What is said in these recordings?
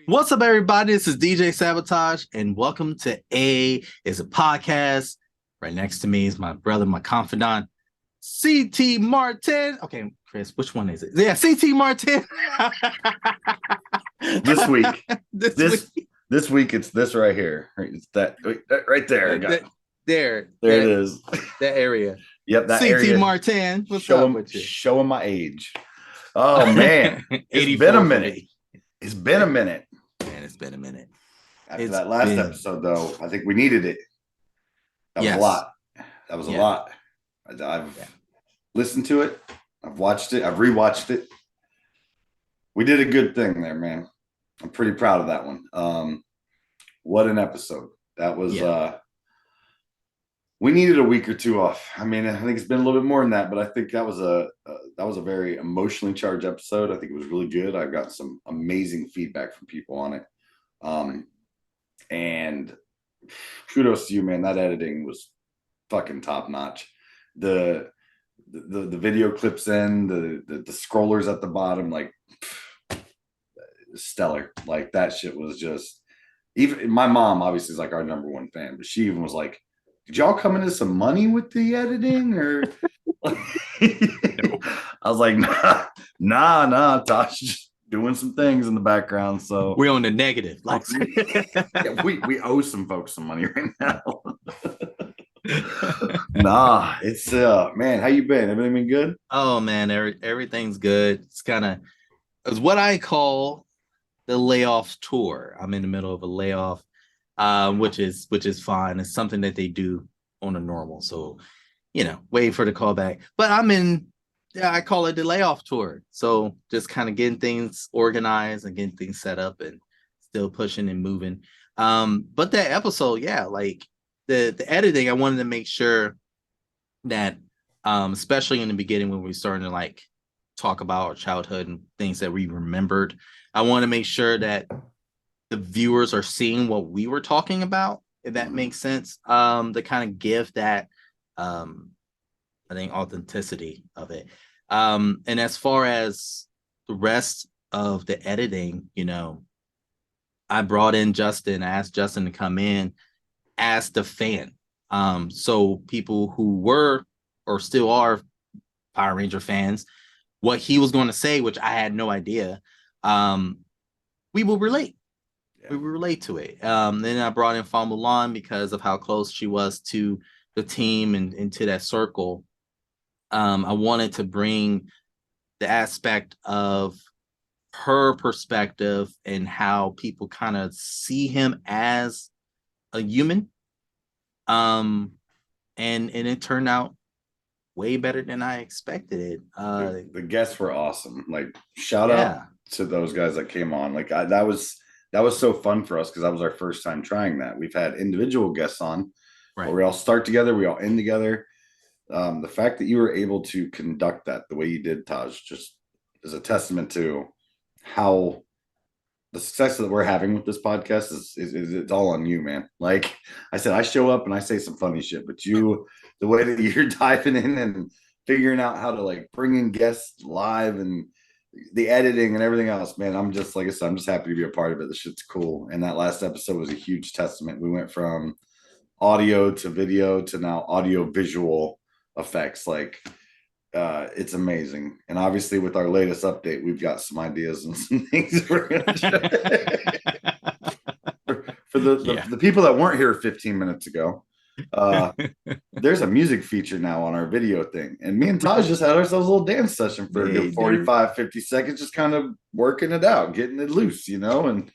What's up, everybody? This is DJ Sabotaj, and welcome to A is a Podcast. Right next to me is my brother, my confidant, CTGMAR10. Okay, Chris, which one is it? Yeah, CTGMAR10. This week it's this right here. It's that right there. I got it. There it is. That area. Yep, that CTGMAR10. What's up with you? Showing my age. Oh man, it's been a minute. It's been a minute. Man, it's been a minute. After that last episode, though, I think we needed it. That was a lot. That was a lot. I've listened to it. I've watched it. I've rewatched it. We did a good thing there, man. I'm pretty proud of that one. What an episode. That was we needed a week or two off. I mean, I think it's been a little bit more than that, but I think that was a very emotionally charged episode. I think it was really good. I got some amazing feedback from people on it. And kudos to you, man. That editing was fucking top notch. The video clips in, the scrollers at the bottom, like stellar. Like that shit was just, even my mom obviously is like our number one fan, but she even was like, did y'all come into some money with the editing or no. I was like, nah, Tosh just doing some things in the background. So we're on the negative. Like we owe some folks some money right now. Nah, it's man, how you been? Everything been good? Oh man, everything's good. It's what I call the layoff tour. I'm in the middle of a layoff, which is fine. It's something that they do on a normal. So, waiting for the callback. But I call it the layoff tour. So just kind of getting things organized and getting things set up and still pushing and moving. But that episode, like the editing, I wanted to make sure that, especially in the beginning when we were starting to like talk about our childhood and things that we remembered, I want to make sure that the viewers are seeing what we were talking about, if that makes sense, to kind of give that, I think, authenticity of it. And as far as the rest of the editing, I brought in Justin. I asked Justin to come in as the fan. So people who were or still are Power Ranger fans, what he was going to say, which I had no idea, we will relate. We will relate to it. Then I brought in Fa Mulan because of how close she was to the team and into that circle. I wanted to bring the aspect of her perspective and how people kind of see him as a human. And it turned out way better than I expected it. The guests were awesome. Like shout out to those guys that came on. Like that was so fun for us because that was our first time trying that. We've had individual guests on where we all start together, we all end together. The fact that you were able to conduct that the way you did, Taj, just is a testament to how the success that we're having with this podcast is it's all on you, man. Like I said, I show up and I say some funny shit, but the way that you're diving in and figuring out how to like bring in guests live and the editing and everything else, man, I'm just, like I said, I'm just happy to be a part of it. This shit's cool. And that last episode was a huge testament. We went from audio to video to now audio visual effects. Like it's amazing. And obviously with our latest update, we've got some ideas and some things we're going to for the people that weren't here 15 minutes ago. There's a music feature now on our video thing, and me and Taj just had ourselves a little dance session for a good 45-50 seconds, just kind of working it out, getting it loose, and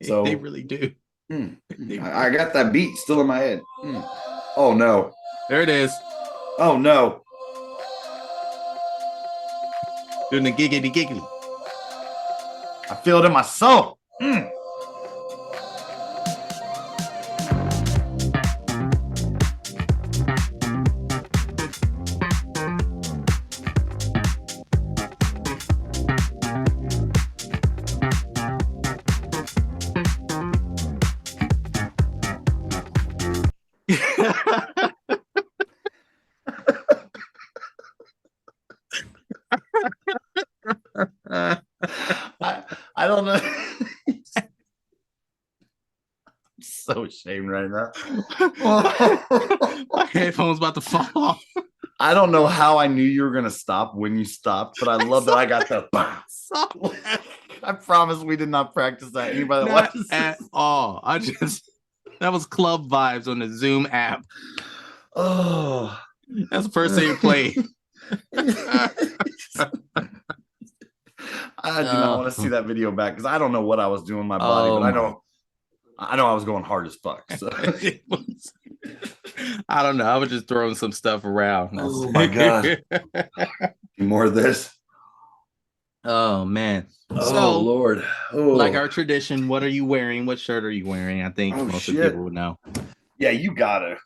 so they really do. I got that beat still in my head. Oh no, there it is. Oh no, doing the giggity. I feel it in my soul. ashamed right now. My headphones about to fall off. I don't know how I knew you were gonna stop when you stopped, but I love that I got the. I promise we did not practice that. Anybody not at all. That was club vibes on the Zoom app. Oh, that's the first thing you played. I do not want to see that video back because I don't know what I was doing with my body, but I know I was going hard as fuck. So. I don't know. I was just throwing some stuff around. Oh my god! More of this. Oh man. Oh Lord. Oh. Like our tradition, what are you wearing? What shirt are you wearing? I think most of the people would know. Yeah, you gotta.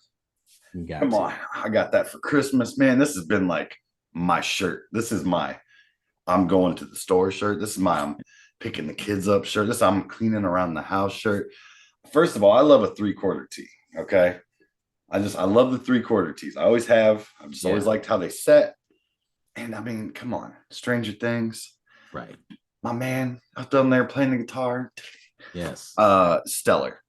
Come on. I got that for Christmas, man. This has been like my shirt. This is my I'm going to the store shirt. This is my I'm picking the kids up shirt. This I'm cleaning around the house shirt. First of all, I love a 3/4 tee. Okay. I love the 3/4 tees. I always have. I've just always liked how they set. And I mean, come on, Stranger Things. Right. My man out there playing the guitar. Yes. Stellar.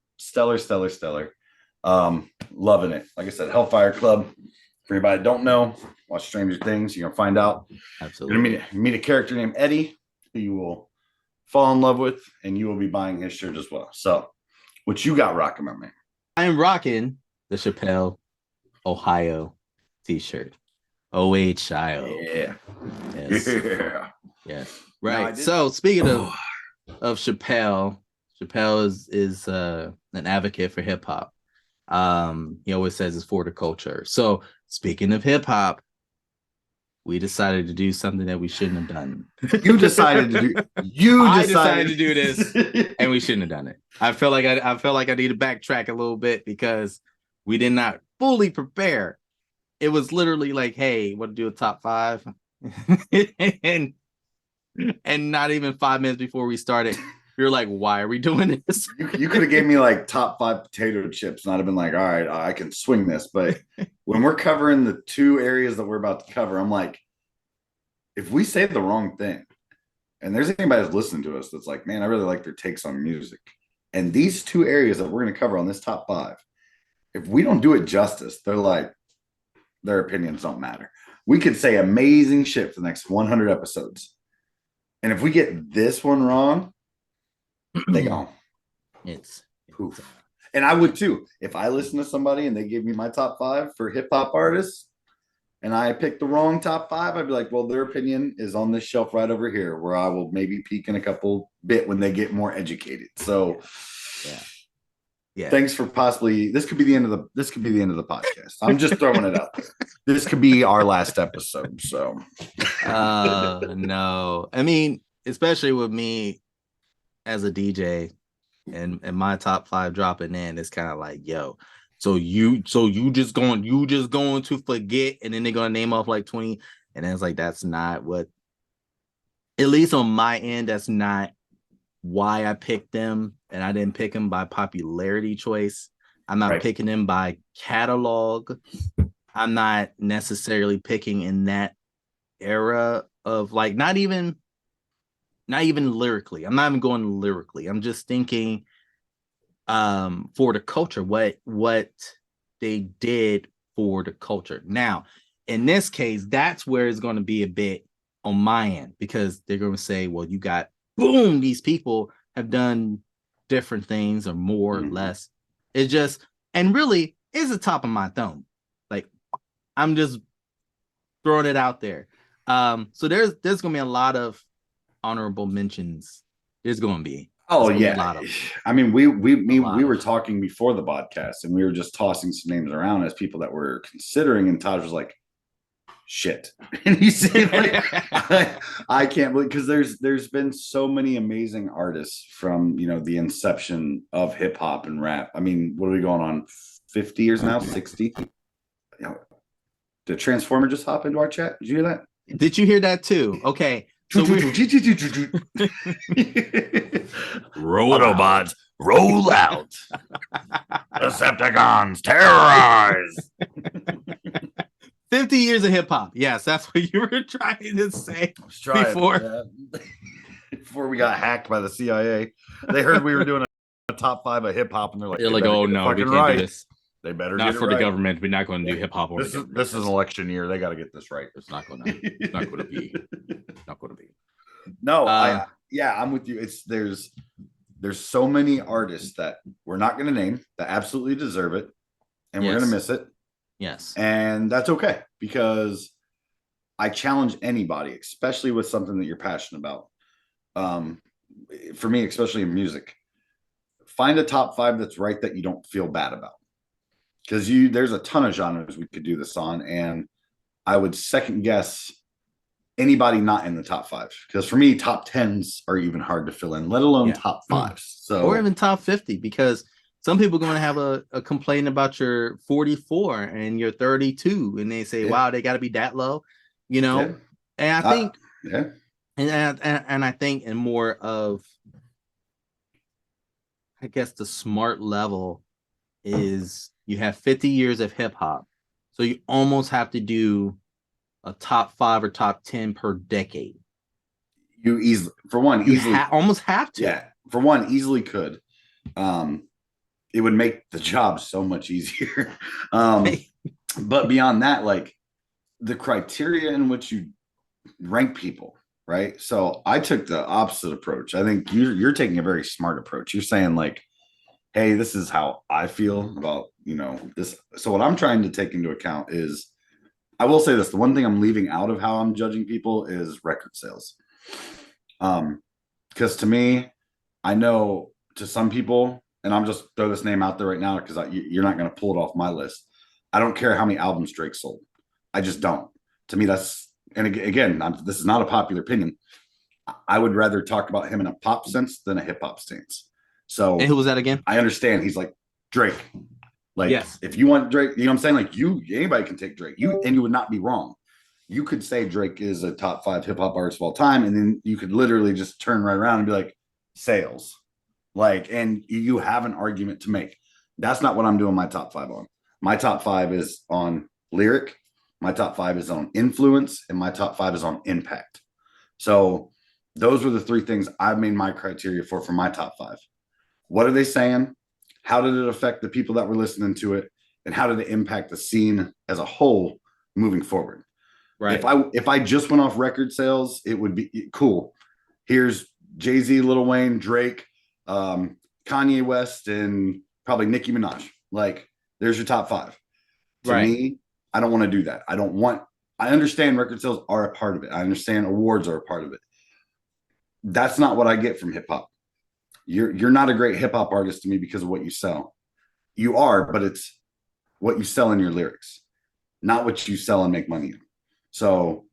Loving it. Like I said, Hellfire Club. For anybody that don't know, watch Stranger Things. You're gonna find out. Absolutely. You're gonna meet a character named Eddie who you will fall in love with, and you will be buying his shirt as well. So, what you got rocking, my man? I am rocking the Chappelle, Ohio t-shirt. OHIO. Yeah. Yes. Yeah. Yes. Right. So speaking of Chappelle is an advocate for hip hop. He always says it's for the culture. So speaking of hip hop, we decided to do something that we shouldn't have done. I decided to do this, and we shouldn't have done it. I feel like I need to backtrack a little bit because we did not fully prepare. It was literally like, hey, what to do a top 5? and not even 5 minutes before we started, you're like, why are we doing this? You could have gave me like top 5 potato chips, and I'd have been like, all right, I can swing this. But when we're covering the 2 areas that we're about to cover, I'm like, if we say the wrong thing, and there's anybody that's listening to us that's like, man, I really like their takes on music, and these 2 areas that we're going to cover on this top 5, if we don't do it justice, they're like, their opinions don't matter. We could say amazing shit for the next 100 episodes. And if we get this one wrong, they go. It's poof. And I would too. If I listen to somebody and they give me my top 5 for hip hop artists and I picked the wrong top 5, I'd be like, well, their opinion is on this shelf right over here where I will maybe peek in a couple bit when they get more educated. So yeah. Thanks for possibly this could be the end of the podcast. I'm just throwing it out there. This could be our last episode. So no. I mean, especially with me as a DJ and my top 5 dropping in, it's kind of like, yo, so you just going to forget, and then they're gonna name off like 20, and then it's like that's not what, at least on my end, that's not why I picked them. And I didn't pick them by popularity choice. I'm not picking them by catalog. I'm not necessarily picking in that era of like not even lyrically. I'm not even going lyrically. I'm just thinking for the culture, what they did for the culture. Now, in this case, that's where it's going to be a bit on my end, because they're going to say, well, you got boom, these people have done different things or more or less. It's just, and really it's the top of my dome. Like, I'm just throwing it out there. So there's gonna be a lot of honorable mentions. There's gonna be. Oh yeah. I mean, we were talking before the podcast and we were just tossing some names around as people that we're considering, and Taj was like, shit. And he said, like, I can't believe, because there's been so many amazing artists from, you know, the inception of hip hop and rap. I mean, what are we going on 50 years now? 60? You know, did Transformer just hop into our chat? Did you hear that? Did you hear that too? Okay. So Autobots, roll out. Decepticons, terrorize. 50 years of hip hop. Yes, that's what you were trying to say before. Before we got hacked by the CIA. They heard we were doing a top 5 of hip hop, and they're like, oh no, we can't do this. They better not get for it the right. government. We're not going to do hip hop. This is an election year. They got to get this right. It's not going to. It's not going to be. Not going to be. No, I'm with you. There's so many artists that we're not going to name that absolutely deserve it, and we're going to miss it. Yes, and that's okay, because I challenge anybody, especially with something that you're passionate about. For me, especially in music, find a top 5 that's right that you don't feel bad about, because there's a ton of genres we could do this on, and I would second guess anybody not in the top 5, because for me, top 10s are even hard to fill in, let alone top 5s. So, or even top 50, because some people are going to have a complaint about your 44 and your 32, and they say, wow, they got to be that low, and I think, and I think in more of, I guess, the smart level is you have 50 years of hip hop, so you almost have to do a top 5 or top 10 per decade. You easily, for one, easily almost have to. Yeah, for one, easily could. It would make the job so much easier. But beyond that, like, the criteria in which you rank people, right? So I took the opposite approach. I think you're taking a very smart approach. You're saying, like, hey, this is how I feel about, this. So what I'm trying to take into account is, I will say this, the one thing I'm leaving out of how I'm judging people is record sales. Because to me, I know to some people, and I'm just throw this name out there right now because you're not going to pull it off my list. I don't care how many albums Drake sold. I just don't. To me, that's, and again, this is not a popular opinion. I would rather talk about him in a pop sense than a hip hop stance. So, and who was that again? I understand he's like Drake. Like, yes, if you want Drake, you know what I'm saying? Like, anybody can take Drake. And you would not be wrong. You could say Drake is a top 5 hip hop artist of all time, and then you could literally just turn right around and be like, sales. Like, and you have an argument to make. That's not what I'm doing my top 5 on. My top 5 is on lyric, my top 5 is on influence, and my top 5 is on impact. So those were the 3 things I made my criteria for my top 5. What are they saying? How did it affect the people that were listening to it? And how did it impact the scene as a whole moving forward? Right. If I just went off record sales, it would be cool. Here's Jay-Z, Lil Wayne, Drake, Kanye West, and probably Nicki Minaj. Like, there's your top 5. To me, I don't want to do that. I understand record sales are a part of it. I understand awards are a part of it. That's not what I get from hip hop. You're not a great hip hop artist to me because of what you sell. You are, but it's what you sell in your lyrics, not what you sell and make money in. So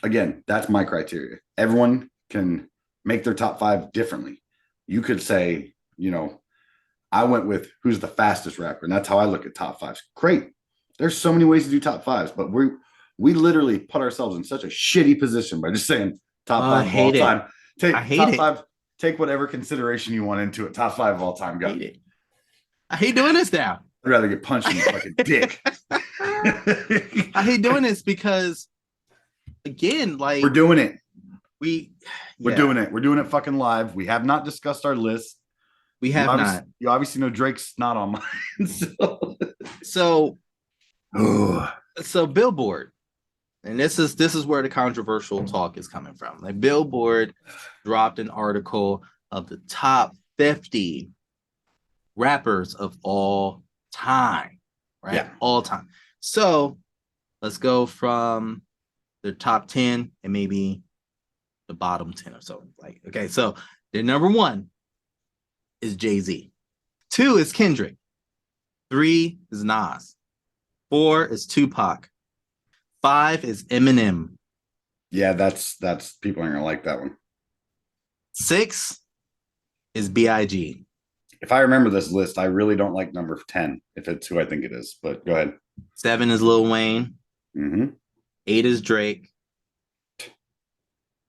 again, that's my criteria. Everyone can make their top 5 differently. You could say, I went with who's the fastest rapper, and that's how I look at top 5s. Great. There's so many ways to do top 5s, but we literally put ourselves in such a shitty position by just saying top 5 of all time. I hate top 5. Take whatever consideration you want into it. Top 5 of all time. Go. I hate doing this now. I'd rather get punched in the fucking dick. I hate doing this because, again, like, we're doing it. We're doing it. We're doing it fucking live. We have not discussed our list. We have not. You obviously know Drake's not on mine. So Billboard, and this is where the controversial talk is coming from. Like, Billboard dropped an article of the top 50 rappers of all time, right? Yeah. All time. So let's go from the top 10 and maybe the bottom 10 or so. Like, okay, so the number 1 is Jay-Z. 2 is Kendrick. 3 is Nas. 4 is Tupac. 5 is Eminem. Yeah, that's people aren't gonna like that one. 6 is B.I.G. If I remember this list, I really don't like number 10, if it's who I think it is, but go ahead. 7 is Lil Wayne. Mm-hmm. 8 is Drake.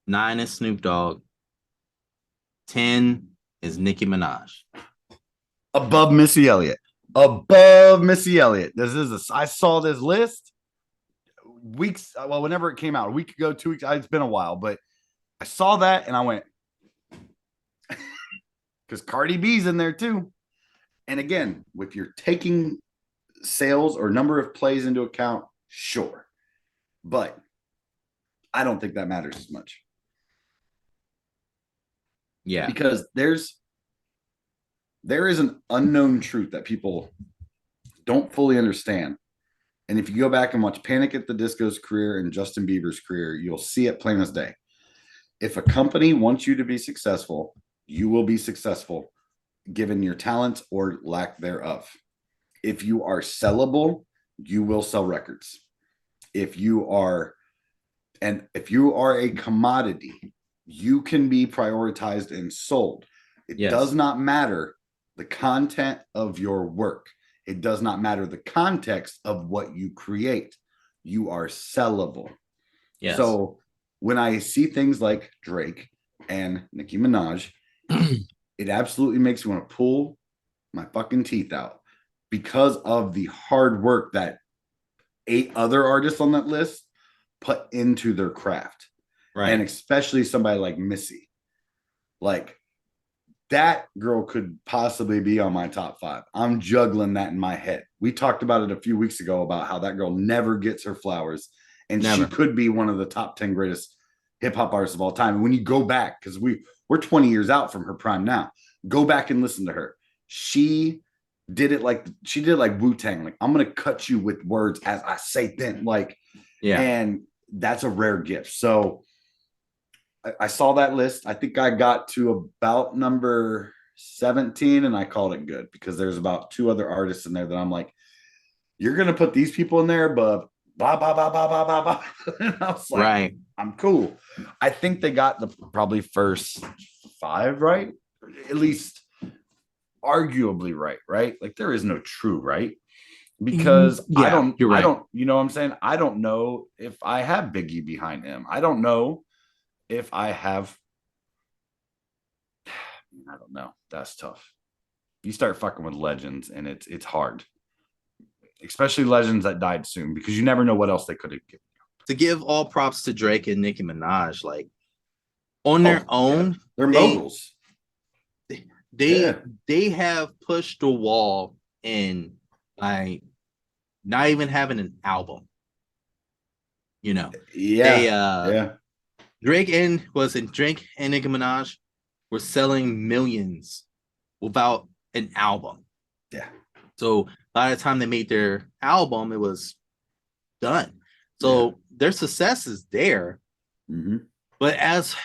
9 is Snoop Dogg. 10 is Nicki Minaj. Above Missy Elliott. I saw this list weeks, whenever it came out, a week ago, 2 weeks. It's been a while, but I saw that and I went, because Cardi B's in there too. And again, if you're taking sales or number of plays into account, sure. But I don't think that matters as much. Yeah. Because there is an unknown truth that people don't fully understand. And if you go back and watch Panic at the Disco's career and Justin Bieber's career, you'll see it plain as day. If a company wants you to be successful, you will be successful given your talent or lack thereof. If you are sellable, you will sell records. If you are a commodity, you can be prioritized and sold. It does not matter the content of your work. It does not matter the context of what you create. You are sellable. Yes. So when I see things like Drake and Nicki Minaj, it absolutely makes me want to pull my fucking teeth out because of the hard work that 8 other artists on that list put into their craft. Right. And especially somebody like Missy. Like, that girl could possibly be on my top 5. I'm juggling that in my head. We talked about it a few weeks ago about how that girl never gets her flowers. And she could be one of the top 10 greatest hip hop artists of all time. And when you go back, because we're 20 years out from her prime now, go back and listen to her. She did it like Wu-Tang. Like, I'm going to cut you with words as I say them. Like, and that's a rare gift. So I saw that list. I think I got to about number 17 and I called it good because there's about 2 other artists in there that I'm like, you're going to put these people in there, but blah, blah, blah, blah, blah, blah, blah. And I was like, right. I'm cool. I think they got the probably first 5 right, at least arguably right? Like, there is no true right because I don't, you know what I'm saying? I don't know if I have Biggie behind him. I don't know if I have, I don't know. That's tough. You start fucking with legends and it's hard, especially legends that died soon because you never know what else they could have given you. To give all props to Drake and Nicki Minaj, like on their own, they're moguls. They have pushed the wall in like not even having an album. You know, Drake and Nicki Minaj were selling millions without an album. Yeah. So by the time they made their album, it was done. So their success is there. Mm-hmm. But as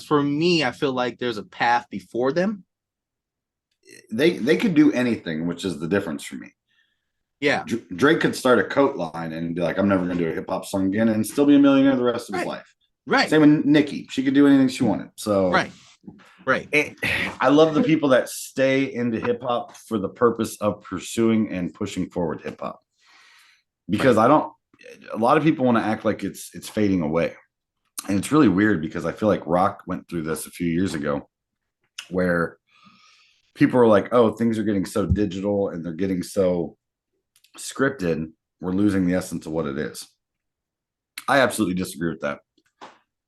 for me, I feel like there's a path before them. They could do anything, which is the difference for me. Yeah. Drake could start a coat line and be like, I'm never going to do a hip hop song again and still be a millionaire the rest of his life. Right. Same with Nicki. She could do anything she wanted. So Right. I love the people that stay into hip hop for the purpose of pursuing and pushing forward hip hop. Because a lot of people want to act like it's fading away. And it's really weird because I feel like rock went through this a few years ago where people are like, oh, things are getting so digital and they're getting so scripted. We're losing the essence of what it is. I absolutely disagree with that.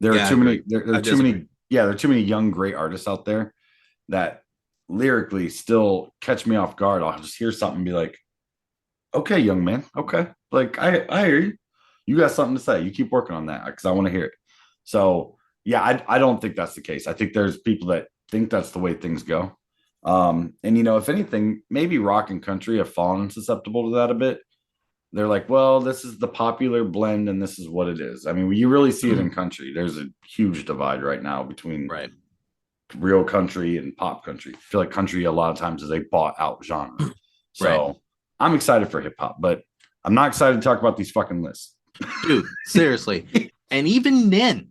There are too many. There are too many. Yeah, there are too many young, great artists out there that lyrically still catch me off guard. I'll just hear something and be like, okay, young man. Okay. Like, I hear you. You got something to say. You keep working on that because I want to hear it. So, yeah, I don't think that's the case. I think there's people that think that's the way things go. And, you know, if anything, maybe rock and country have fallen susceptible to that a bit. They're like, well, this is the popular blend and this is what it is. I mean, you really see it in country. There's a huge divide right now between real country and pop country. I feel like country a lot of times is a bought out genre. So I'm excited for hip hop, but I'm not excited to talk about these fucking lists. Dude, seriously. And even then,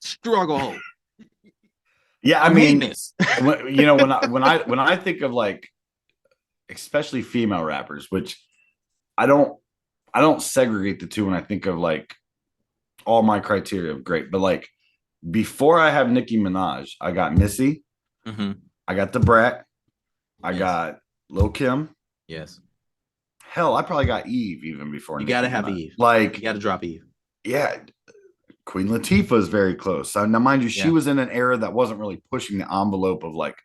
struggle. Yeah, I mean, you know, when I think of like, especially female rappers, which I don't segregate the two when I think of like all my criteria of great, but like before I have Nicki Minaj, I got Missy, I got the Brat, I got Lil Kim. Yes. Hell, I probably got Eve even before. You got to have Eve. Like, you got to drop Eve. Yeah. Queen Latifah is very close. So now, mind you, she was in an era that wasn't really pushing the envelope of like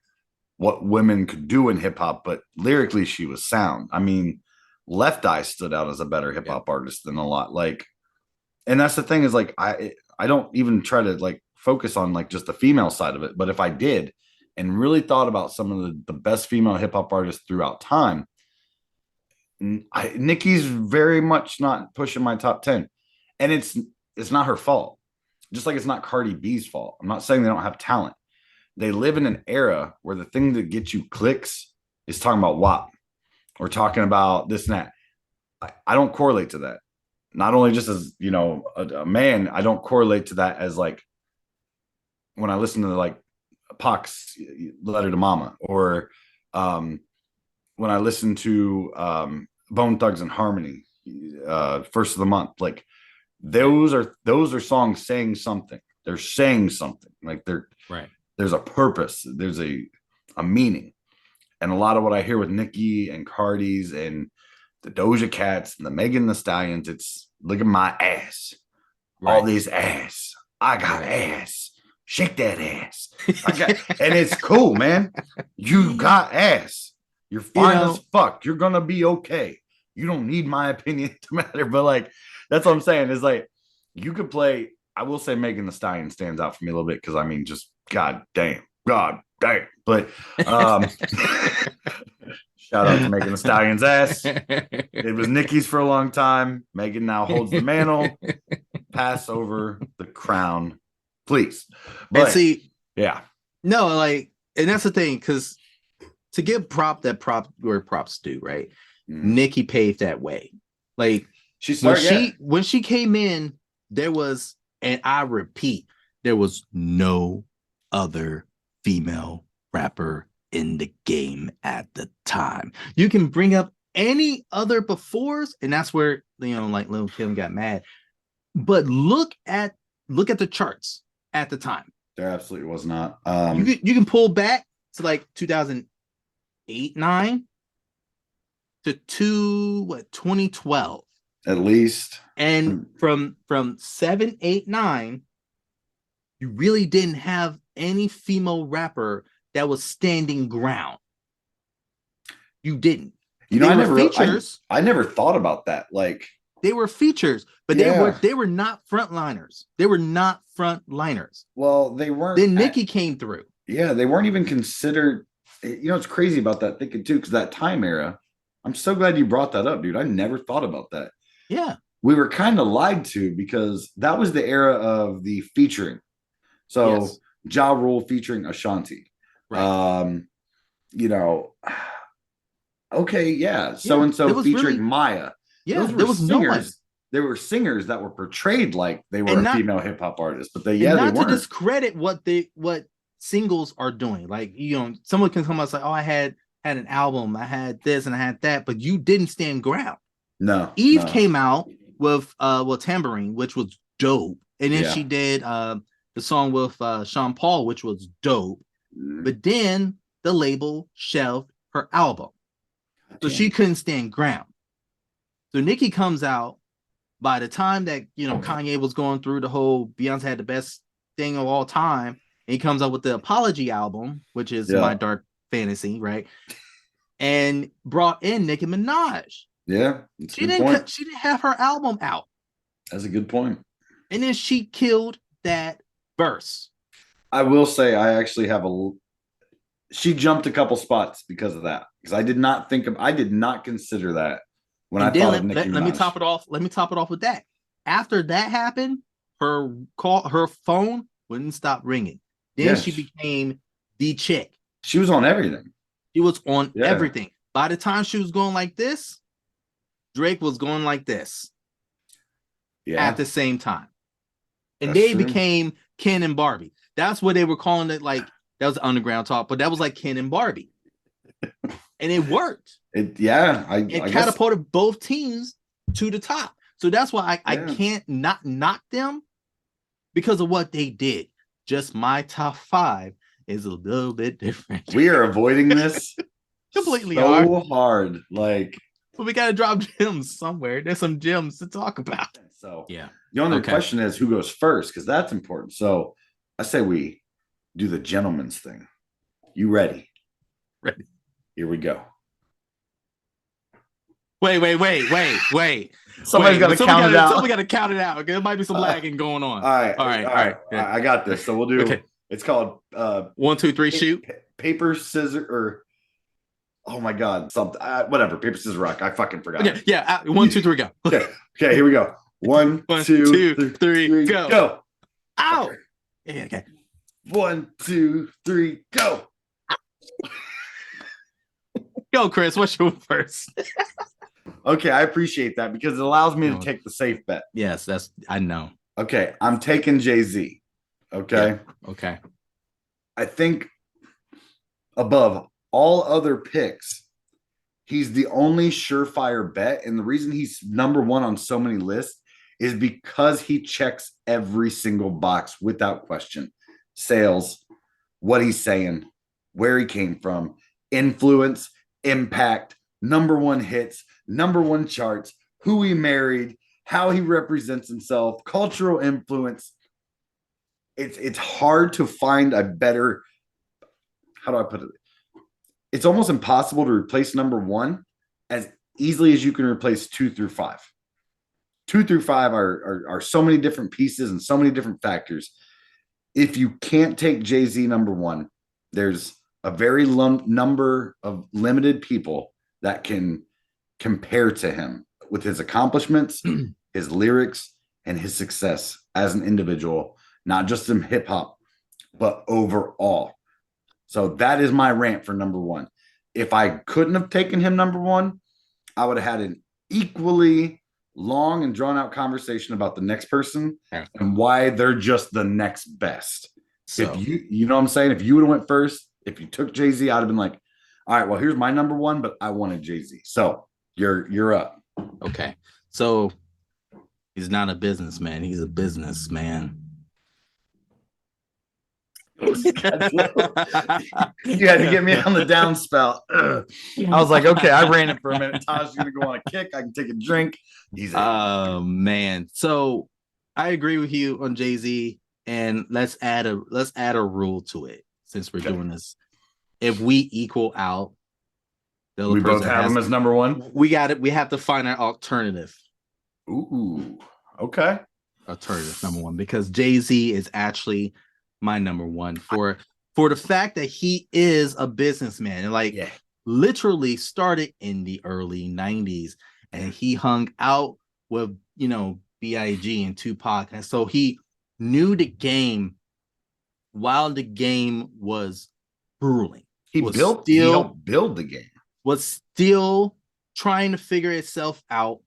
what women could do in hip hop, but lyrically she was sound. I mean, Left Eye stood out as a better hip hop artist than a lot. Like, and that's the thing is like I don't even try to like focus on like just the female side of it, but if I did and really thought about some of the best female hip hop artists throughout time, Nicki's very much not pushing my top 10, and it's not her fault. Just like it's not Cardi B's fault. I'm not saying they don't have talent. They live in an era where the thing that gets you clicks is talking about WAP or talking about this and that. I don't correlate to that. Not only just as, you know, a man, I don't correlate to that as like when I listen to like Pac's Letter to Mama, or when I listen to Bone Thugs and Harmony, First of the Month. Like those are songs saying something. They're saying something. Like they're right. There's a purpose. There's a meaning. And a lot of what I hear with Nicki and Cardi's and the Doja Cats and the Megan Thee Stallions, it's look at my ass. Right. All these ass. I got ass. Shake that ass. And it's cool, man. You got ass. You're fine as fuck. You're gonna be okay. You don't need my opinion to matter. But like, that's what I'm saying. Is like you could play. I will say Megan Thee Stallion stands out for me a little bit because I mean, just God damn. But shout out to Megan Thee Stallion's ass. It was Nicki's for a long time. Megan now holds the mantle. Pass over the crown, please. But and see, yeah, no, like, and that's the thing, because to give prop where props due, right? Nicki paved that way. Like when she came in, there was, and I repeat, there was no other female rapper in the game at the time. You can bring up any other befores, and that's where, you know, like Lil Kim got mad. But look at the charts at the time. There absolutely was not. You can pull back to like 2008, 9 to 2012 at least, and from 7, 8, 9, you really didn't have any female rapper that was standing ground. You didn't. You know, I never thought about that. Like they were features, but they were not frontliners. They were not frontliners. Well, they weren't. Then Nicki came through. Yeah, they weren't even considered. You know, it's crazy about that thinking too, because that time era. I'm so glad you brought that up, dude. I never thought about that. Yeah, we were kind of lied to because that was the era of the featuring. So Ja Rule featuring Ashanti. Right. You know, okay, yeah. So and so featuring Maya. Yeah, there was singers. No one. There were singers that were portrayed like they were a female hip hop artist, but they weren't. To discredit what singles are doing. Like, you know, someone can come out and say, "Oh, I had an album, I had this and I had that," but you didn't stand ground. No. Eve came out with Tambourine, which was dope, and then she did the song with Sean Paul, which was dope. But then the label shelved her album, so she couldn't stand ground. So Nicki comes out. By the time that, you know, Kanye was going through the whole Beyonce had the best thing of all time, and he comes out with the Apology album, which is My Dark Fantasy, right? And brought in Nicki Minaj. Yeah, she didn't have her album out. That's a good point. And then she killed that verse. I will say I actually have she jumped a couple spots because of that. Because I did not consider that. When I thought of Nicki Minaj. Let me top it off with that. After that happened, her phone wouldn't stop ringing. Then she became the chick. She was on everything. She was on everything. By the time she was going like this, Drake was going like this. Yeah. At the same time. And they became Ken and Barbie. That's what they were calling it. Like, that was underground talk, but that was like Ken and Barbie. And it worked. It catapulted both teams to the top. So that's why I can't not knock them because of what they did. Just my top 5 is a little bit different. We are avoiding this completely hard. Like, but we gotta drop gems somewhere. There's some gems to talk about. So The only question is who goes first, because that's important. So I say we do the gentleman's thing. You ready? Ready. Here we go. Wait. Somebody's got to count it out. Somebody got to count it out. There might be some lagging going on. All right. I got this. So we'll do. Okay. It's called 1, 2, 3, shoot. Paper, scissors, or oh my god, something. Whatever. Paper, scissors, rock. I fucking forgot. Okay, yeah. 1, 2, 3, go. Okay. Here we go. 1, 2, 3, go. Ow. Yeah. Okay. 1, 2, 3, go. Go, Chris. What's your first? Okay, I appreciate that because it allows me to take the safe bet. Yes, I know. Okay, I'm taking Jay-Z. Okay. Yeah. Okay. I think above all other picks, he's the only surefire bet. And the reason he's number one on so many lists is because he checks every single box without question. Sales, what he's saying, where he came from, influence, impact, number one hits, number one charts, who he married, how he represents himself, cultural influence. It's hard to find a better, how do I put it? It's almost impossible to replace number one as easily as you can replace 2 through 5. 2 through 5 are so many different pieces and so many different factors. If you can't take Jay-Z number one, there's a very number of limited people that can compare to him with his accomplishments, his lyrics, and his success as an individual, not just in hip hop, but overall. So that is my rant for number one. If I couldn't have taken him number one, I would have had an equally long and drawn out conversation about the next person and why they're just the next best. So, if you know what I'm saying? If you would have went first, if you took Jay-Z, I'd have been like, all right, well, here's my number one, but I wanted Jay-Z. So you're up. Okay. So he's not a businessman. He's a businessman. You had to get me on the downspout. I was like, okay, I ran it for a minute. Taj's gonna go on a kick. I can take a drink. Oh man. So I agree with you on Jay-Z, and let's add a rule to it since we're doing this. If we equal out, we both have him as number one. We got it. We have to find an alternative. Ooh, okay. Alternative number one, because Jay-Z is actually my number one for the fact that he is a businessman and literally started in the early 90s, and he hung out with B.I.G. and Tupac, and so he knew the game while the game was brewing. He helped build the game. Was still trying to figure itself out.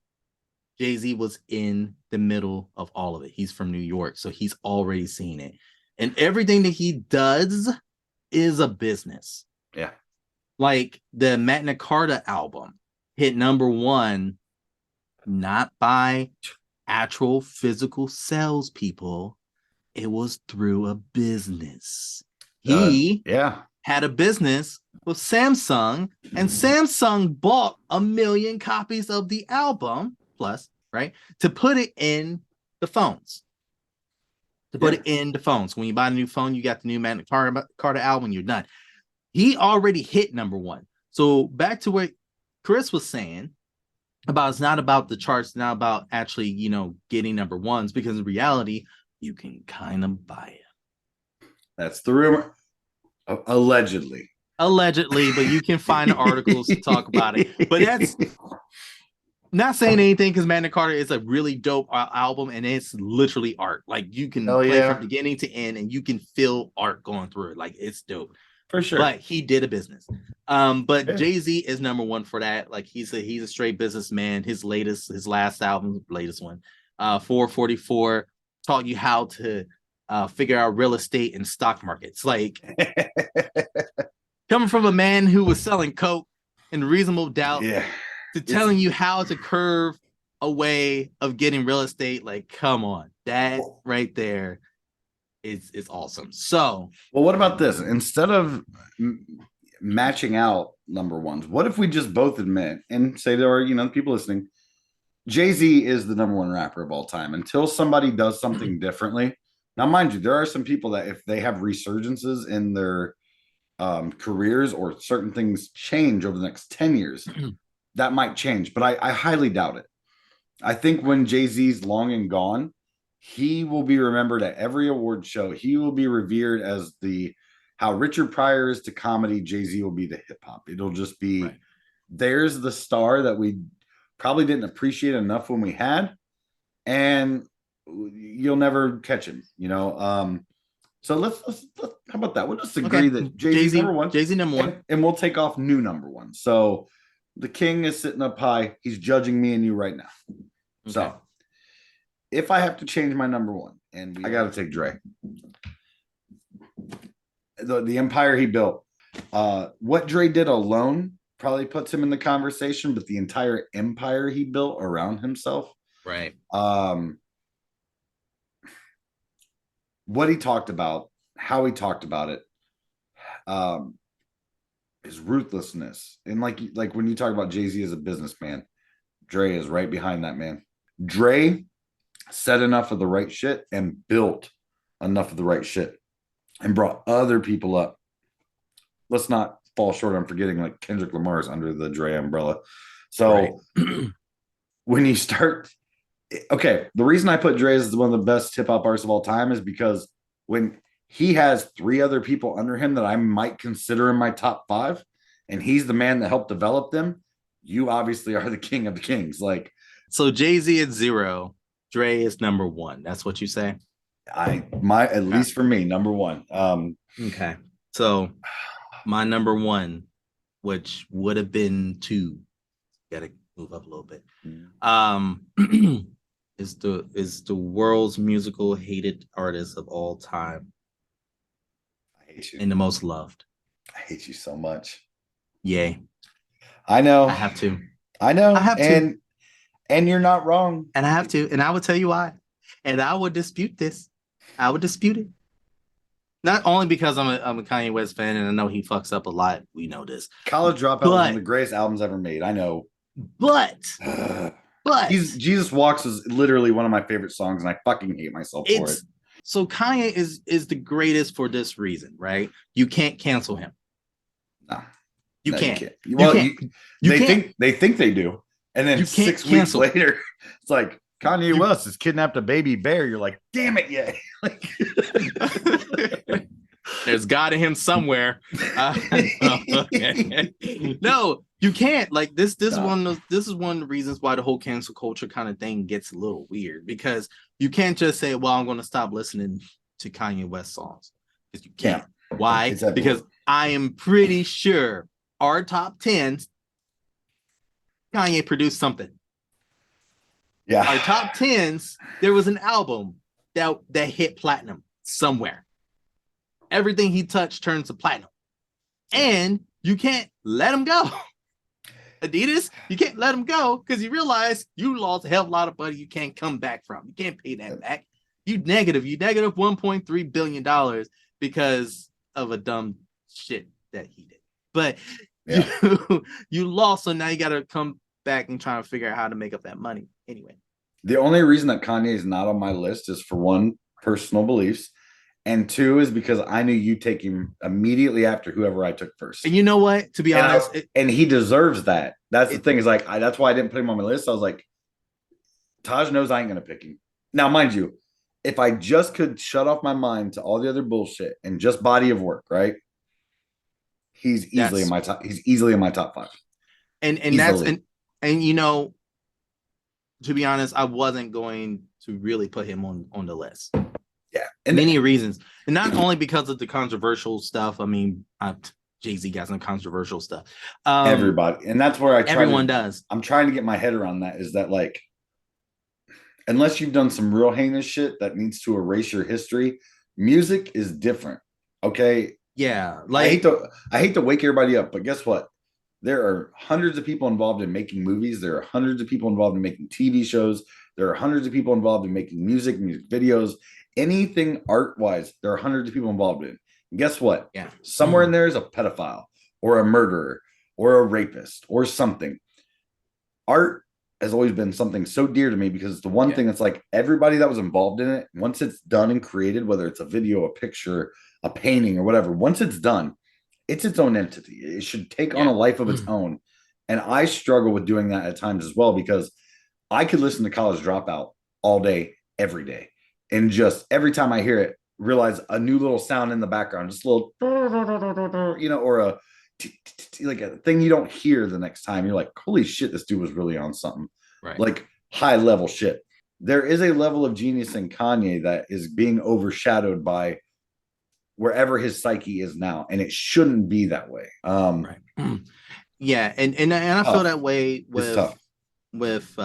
Jay-Z was in the middle of all of it. He's from New York, so he's already seen it. And everything that he does is a business. Yeah. Like the Magna Carta album hit number one, not by actual physical salespeople. It was through a business. He had a business with Samsung, and Samsung bought 1 million copies of the album plus, right, to put it in the phones. Put it in the phones. When you buy a new phone, you got the new Magna Carta album, you're done. He already hit number one. So back to what Chris was saying about, it's not about the charts, not about actually, getting number ones, because in reality, you can kind of buy it. That's the rumor. Allegedly, but you can find articles to talk about it. But that's not saying anything, because Magna Carta is a really dope album, and it's literally art. Like you can play from beginning to end, and you can feel art going through it. Like it's dope for sure. But he did a business. But Jay-Z is number one for that. Like he's a straight businessman. His last album, latest one, 444, taught you how to figure out real estate and stock markets. Like coming from a man who was selling coke and Reasonable Doubt. To telling you how to curve a way of getting real estate, like, come on, that right there is awesome. So, well, what about this? Instead of matching out number ones, what if we just both admit and say to our, people listening, Jay-Z is the number one rapper of all time until somebody does something differently. Now, mind you, there are some people that if they have resurgences in their careers or certain things change over the next 10 years, that might change. But I highly doubt it. I think when Jay-Z's long and gone, he will be remembered at every award show. He will be revered as how Richard Pryor is to comedy, Jay-Z will be to hip hop. It'll just be there's the star that we probably didn't appreciate enough when we had, and you'll never catch him, So let's how about that? We'll just agree that Jay-Z's number one. Jay-Z number one. And we'll take off new number one. So the king is sitting up high. He's judging me and you right now. Okay. So if I have to change my number one, and I got to take Dre. The empire he built. What Dre did alone probably puts him in the conversation, but the entire empire he built around himself. Right. What he talked about, how he talked about it, his ruthlessness. And like when you talk about Jay-Z as a businessman, Dre is right behind that man. Dre said enough of the right shit and built enough of the right shit and brought other people up. Let's not fall short on forgetting like Kendrick Lamar is under the Dre umbrella. So when you start, okay, the reason I put Dre as one of the best hip hop artists of all time is because when he has three other people under him that I might consider in my top 5, and he's the man that helped develop them, you obviously are the king of the kings. Like, so Jay-Z at 0, Dre is number 1. That's what you say? At least for me, number 1. Okay. So my number 1, which would have been 2, gotta move up a little bit. Is the world's musical hated artist of all time. I hate you. And the most loved. I hate you so much. Yay. I know. I have to. I know. I have to. And you're not wrong. And I have to. And I will tell you why. And I would dispute this. I would dispute it. Not only because I'm a Kanye West fan and I know he fucks up a lot. We know this. College Dropout was one of the greatest albums ever made. I know. But Jesus Walks is literally one of my favorite songs, and I fucking hate myself for it. So Kanye is the greatest for this reason, right? You can't cancel him. No. You can't. They think they do. And then 6 weeks later, it's like Kanye West has kidnapped a baby bear. You're like, damn it, yeah. There's God in him somewhere. No, you can't. Like this is one of the reasons why the whole cancel culture kind of thing gets a little weird, because you can't just say, well, I'm going to stop listening to Kanye West songs, because you can't. Yeah. Why? Exactly. Because I am pretty sure our top 10s, Kanye produced something. Yeah. Our top 10s, there was an album that hit platinum somewhere. Everything he touched turns to platinum. And you can't let him go. Adidas, you can't let him go because you realize you lost a hell of a lot of money you can't come back from. You can't pay that back. You negative $1.3 billion because of a dumb shit that he did. But you lost, so now you got to come back and try to figure out how to make up that money. Anyway. The only reason that Kanye is not on my list is for one, personal beliefs. And 2 is because I knew you take him immediately after whoever I took first. And you know what? To be honest, and he deserves that. That's the thing. Is like that's why I didn't put him on my list. I was like, Taj knows I ain't gonna pick him. Now, mind you, if I just could shut off my mind to all the other bullshit and just body of work, right? He's easily in my top. He's easily in my top 5. And that's and you know, to be honest, I wasn't going to really put him on the list. Yeah, and many reasons, and not only because of the controversial stuff. I mean, Jay-Z got some controversial stuff. Everybody, and that's where everyone does. I'm trying to get my head around that. Is that like, unless you've done some real heinous shit that needs to erase your history, music is different. Okay. Yeah, like I hate to wake everybody up, but guess what? There are hundreds of people involved in making movies. There are hundreds of people involved in making TV shows. There are hundreds of people involved in making music videos. Anything art-wise, there are hundreds of people involved in. And guess what? Yeah. Somewhere in there is a pedophile or a murderer or a rapist or something. Art has always been something so dear to me because it's the one thing that's like everybody that was involved in it, once it's done and created, whether it's a video, a picture, a painting, or whatever, once it's done, it's its own entity. It should take on a life of its own. And I struggle with doing that at times as well because I could listen to College Dropout all day, every day. And just every time I hear it, realize a new little sound in the background, just a little, or a like a thing you don't hear the next time. You're like, holy shit, this dude was really on something. Right. Like high level shit. There is a level of genius in Kanye that is being overshadowed by wherever his psyche is now, and it shouldn't be that way. Right. Yeah, and I feel that way with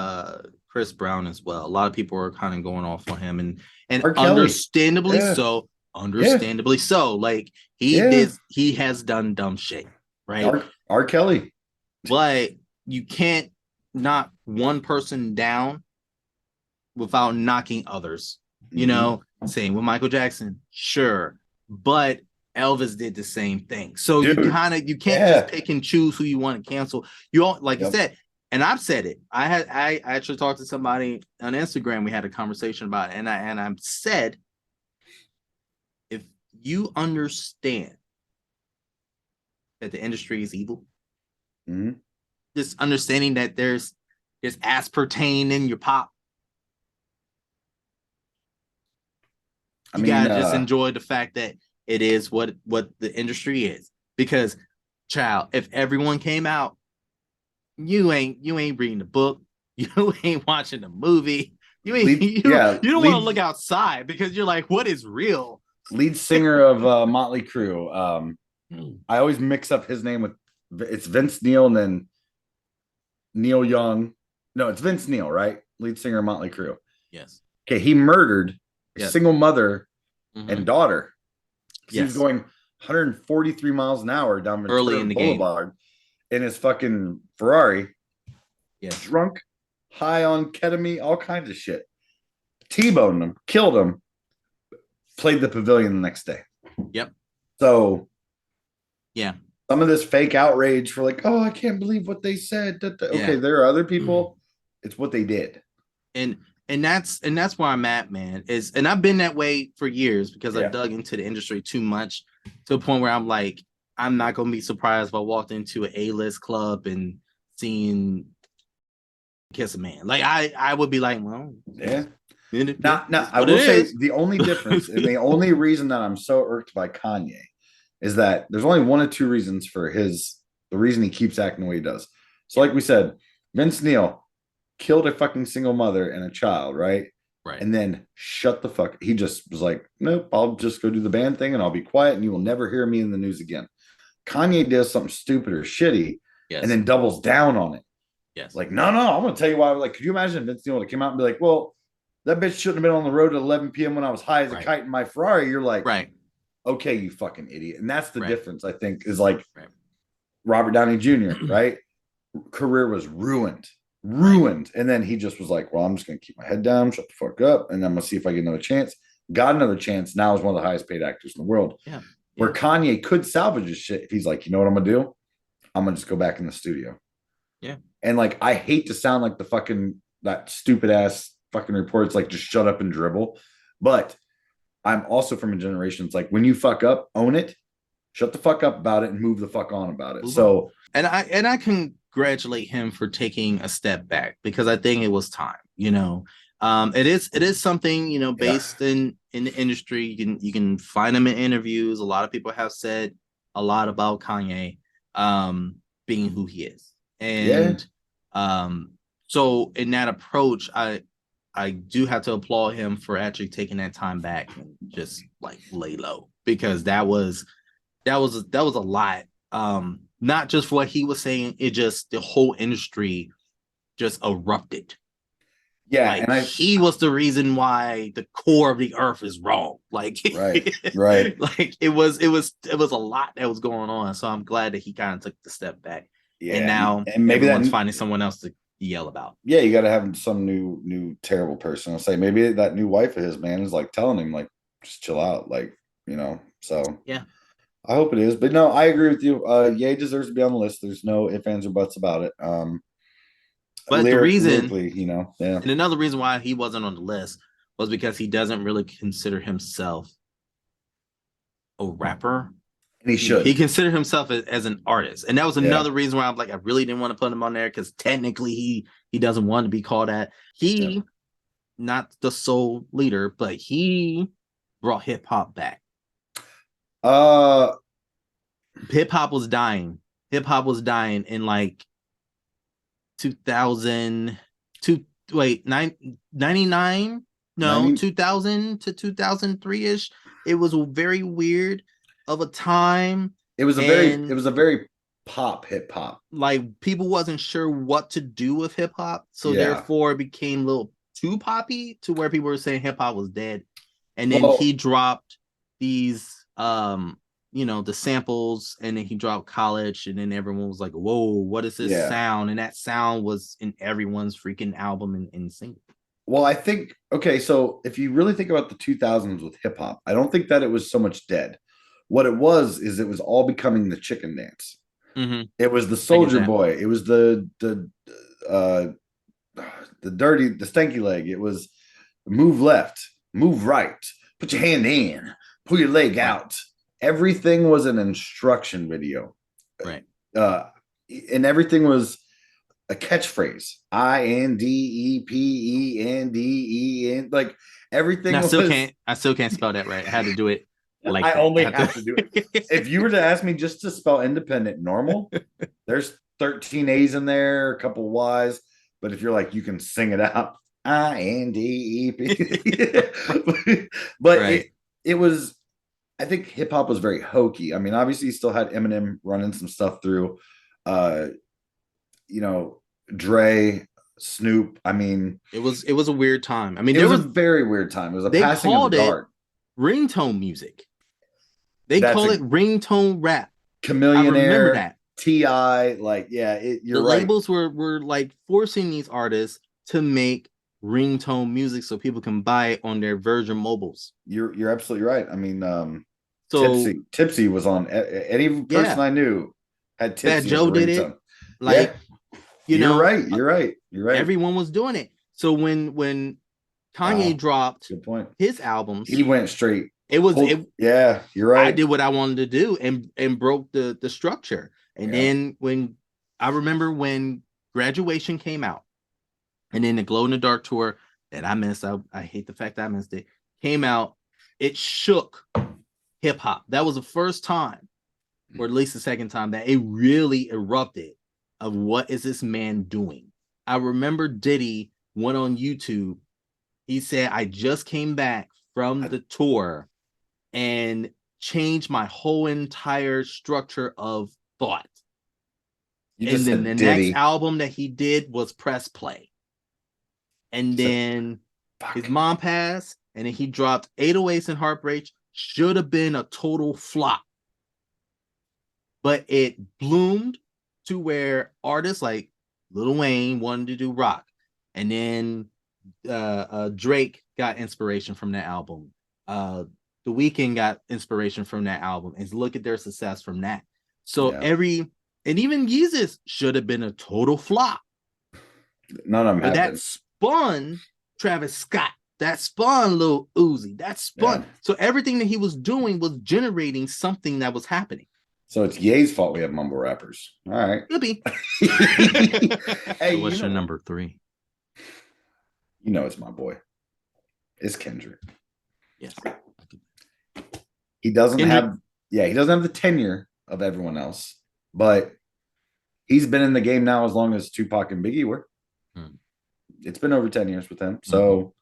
Chris Brown as well. A lot of people are kind of going off on him, and understandably so. Understandably so. Like he has done dumb shit, right? R. Kelly. But you can't knock one person down without knocking others. You know, same with Michael Jackson, sure, but Elvis did the same thing. So you can't just pick and choose who you want to cancel. You all, like you said, and I've said it. I actually talked to somebody on Instagram. We had a conversation about it, and I said, if you understand that the industry is evil, just understanding that there's aspartame in your pop, you gotta just enjoy the fact that it is what the industry is. Because, child, if everyone came out, you ain't reading the book, you ain't watching the movie, you don't want to look outside because you're like, what is real? Lead singer of Motley Crue. I always mix up his name with it's Vince Neil and then Neil Young. No, it's Vince Neil, right? Lead singer of Motley Crue. Yes. Okay, he murdered a single mother and daughter. He was going 143 miles an hour down early in the Boulevard in his fucking Ferrari. Yes. Drunk, high on ketamine, all kinds of shit. T-boned him, killed him, played the Pavilion the next day. Yep. So, yeah. Some of this fake outrage for like, oh, I can't believe what they said. Okay, there are other people. It's what they did. And that's where I'm at, man. And I've been that way for years because I dug into the industry too much to the point where I'm like, I'm not gonna be surprised if I walked into an A-list club and seen Kiss a Man. Like I would be like, well, yeah. Now, I will say the only difference and the only reason that I'm so irked by Kanye is that there's only one or two reasons for the reason he keeps acting the way he does. So, like we said, Vince Neil killed a fucking single mother and a child, right? Right. And then shut the fuck. He just was like, nope, I'll just go do the band thing and I'll be quiet and you will never hear me in the news again. Kanye does something stupid or shitty and then doubles down on it. Yes. Like, no, I'm going to tell you why. Like, could you imagine Vince Neil would have come out and be like, well, that bitch shouldn't have been on the road at 11 p.m. when I was high as a kite in my Ferrari. You're like, okay, you fucking idiot. And that's the difference, I think, is like Robert Downey Jr., right? Career was ruined. And then he just was like, well, I'm just going to keep my head down, shut the fuck up, and I'm going to see if I get another chance. Got another chance. Now is one of the highest paid actors in the world. Yeah. Where Kanye could salvage his shit if he's like, you know what I'm going to do? I'm going to just go back in the studio. Yeah. And like, I hate to sound like that stupid ass fucking reports, like just shut up and dribble. But I'm also from a generation. It's like when you fuck up, own it, shut the fuck up about it and move the fuck on about it. So, and I congratulate him for taking a step back because I think it was time, it is something, based in the industry. You can find him in interviews. A lot of people have said a lot about Kanye, being who he is. And, so in that approach, I do have to applaud him for actually taking that time back and just like lay low because that was a lot. Not just for what he was saying, it just the whole industry just erupted. Yeah, like, and he was the reason why the core of the earth is wrong. Like right. Like it was a lot that was going on. So I'm glad that he kind of took the step back. Yeah, and now maybe everyone's finding someone else to yell about. Yeah, you got to have some new terrible person. I'll say maybe that new wife of his, man, is like telling him like just chill out, like So yeah, I hope it is. But no, I agree with you. Ye deserves to be on the list. There's no ifs, ands, or buts about it. But the reason, lyrically, yeah. And another reason why he wasn't on the list was because he doesn't really consider himself a rapper. And he should. He considered himself as an artist, and that was another reason why I'm like, I really didn't want to put him on there because technically he doesn't want to be called that. Not the sole leader, but he brought hip hop back. Hip hop was dying. Hip hop was dying in like 99. No, 90? 2000 to 2003 ish. It was very weird of a time. It was a very pop hip hop. Like people wasn't sure what to do with hip hop, so therefore it became a little too poppy to where people were saying hip hop was dead. And then he dropped these the samples, and then he dropped College, and then everyone was like, whoa, what is this sound? And that sound was in everyone's freaking album and single. Well, I think, okay, so if you really think about the 2000s with hip hop, I don't think that it was so much dead. What it was is it was all becoming the chicken dance. Mm-hmm. It was the Soldier Boy. It was the stanky leg. It was move left, move right, put your hand in, pull your leg out. Everything was an instruction video. Right. And everything was a catchphrase. INDEPENDEN. Like everything. I still can't spell that right. I had to do it. Like I only have to do it. If you were to ask me just to spell independent normal, there's 13 A's in there, a couple Y's. But if you're like, you can sing it out. INDEP. But it was, I think hip hop was very hokey. I mean, obviously you still had Eminem running some stuff through, Dre, Snoop. I mean, it was a weird time. I mean, it was a very weird time. It was a passing of the guard. Ringtone music. They call it ringtone rap. Chameleon Air, that. T.I. Like, you're right. The labels were like forcing these artists to make ringtone music so people can buy it on their Virgin mobiles. You're absolutely right. I mean, Tipsy was on any person I knew had Tipsy. That Joe did it. Like, you're right. Everyone was doing it. So when Kanye dropped his albums, he went straight. You're right. I did what I wanted to do and broke the structure. And then when I remember when Graduation came out, and then the Glow in the Dark tour that I missed, I hate the fact that I missed it, came out, it shook hip hop. That was the first time, or at least the second time, that it really erupted of what is this man doing. I remember Diddy went on YouTube. He said, I just came back from the tour and changed my whole entire structure of thought. And then the next album that he did was Press Play. And then his mom passed, and then he dropped 808s and Heartbreak. Should have been a total flop. But it bloomed to where artists like Lil Wayne wanted to do rock. And then Drake got inspiration from that album. The Weeknd got inspiration from that album. And look at their success from that. So and even Yeezus should have been a total flop. None of them but that spun Travis Scott. That spun Lil Uzi. That spun. So everything that he was doing was generating something that was happening. So it's Ye's fault we have mumble rappers. All right. Could be. Hey, so what's your number 3? You know it's my boy. It's Kendrick. Yes. He doesn't have the tenure of everyone else, but he's been in the game now as long as Tupac and Biggie were. It's been over 10 years with him. So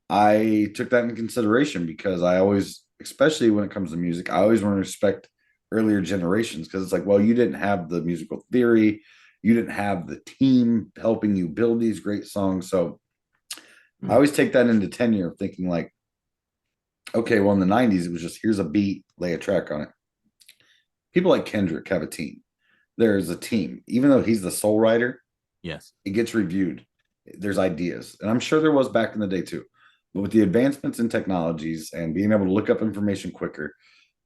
I took that in consideration because I always, especially when it comes to music, I always want to respect earlier generations because it's like, well, you didn't have the musical theory. You didn't have the team helping you build these great songs. So I always take that into tenure of thinking like, okay, well, in the 90s, it was just here's a beat, lay a track on it. People like Kendrick have a team. There's a team. Even though he's the sole writer, yes, it gets reviewed. There's ideas. And I'm sure there was back in the day too. But with the advancements in technologies and being able to look up information quicker,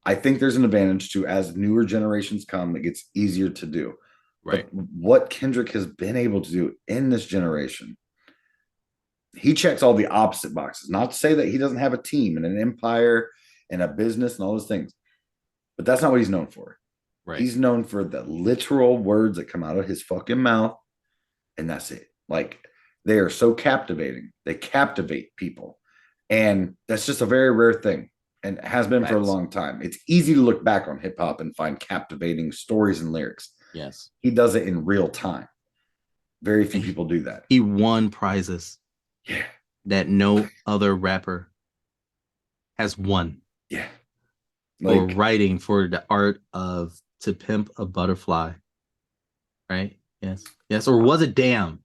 I think there's an advantage to as newer generations come, it gets easier to do. Right. But what Kendrick has been able to do in this generation, he checks all the opposite boxes. Not to say that he doesn't have a team and an empire and a business and all those things, but that's not what he's known for. Right. He's known for the literal words that come out of his fucking mouth, and that's it. Like, they are so captivating. They captivate people. And that's just a very rare thing, and it has been for a long time. It's easy to look back on hip hop and find captivating stories and lyrics. Yes. He does it in real time. Very few people do that. He won prizes. Yeah. That no other rapper has won. Yeah. Like, for writing for the art of To Pimp a Butterfly. Right? Yes. Yes. Or was it Damn?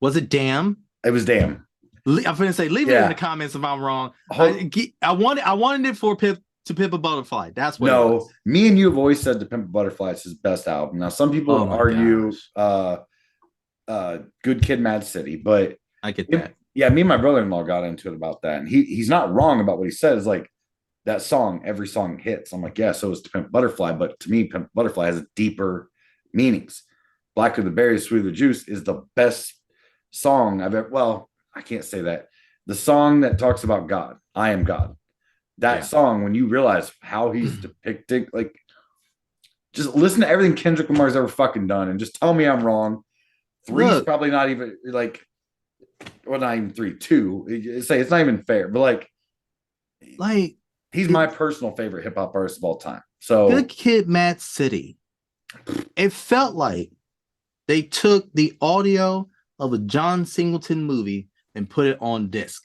Was it Damn? It was Damn. I'm going to say, leave it in the comments if I'm wrong. I wanted it for To Pimp a Butterfly. That's what it was. Me and you have always said To Pimp a Butterfly is his best album. Now, some people argue Good Kid, Mad City, but I get that. Yeah, me and my brother-in-law got into it about that, and he's not wrong about what he says. Like, that song, every song hits. I'm like, yeah, so is To Pimp Butterfly, but to me, Pimp Butterfly has deeper meanings. Blacker the Berry, Sweeter the Juice is the best song I've ever. Well, I can't say that. The song that talks about God, I am God. That song, when you realize how he's depicting, like, just listen to everything Kendrick Lamar's ever fucking done, and just tell me I'm wrong. 3 is probably not even like. Well, not even 3, 2. Say it's not even fair, but like he's my personal favorite hip hop artist of all time. So Good Kid, Mad City. It felt like they took the audio of a John Singleton movie and put it on disc.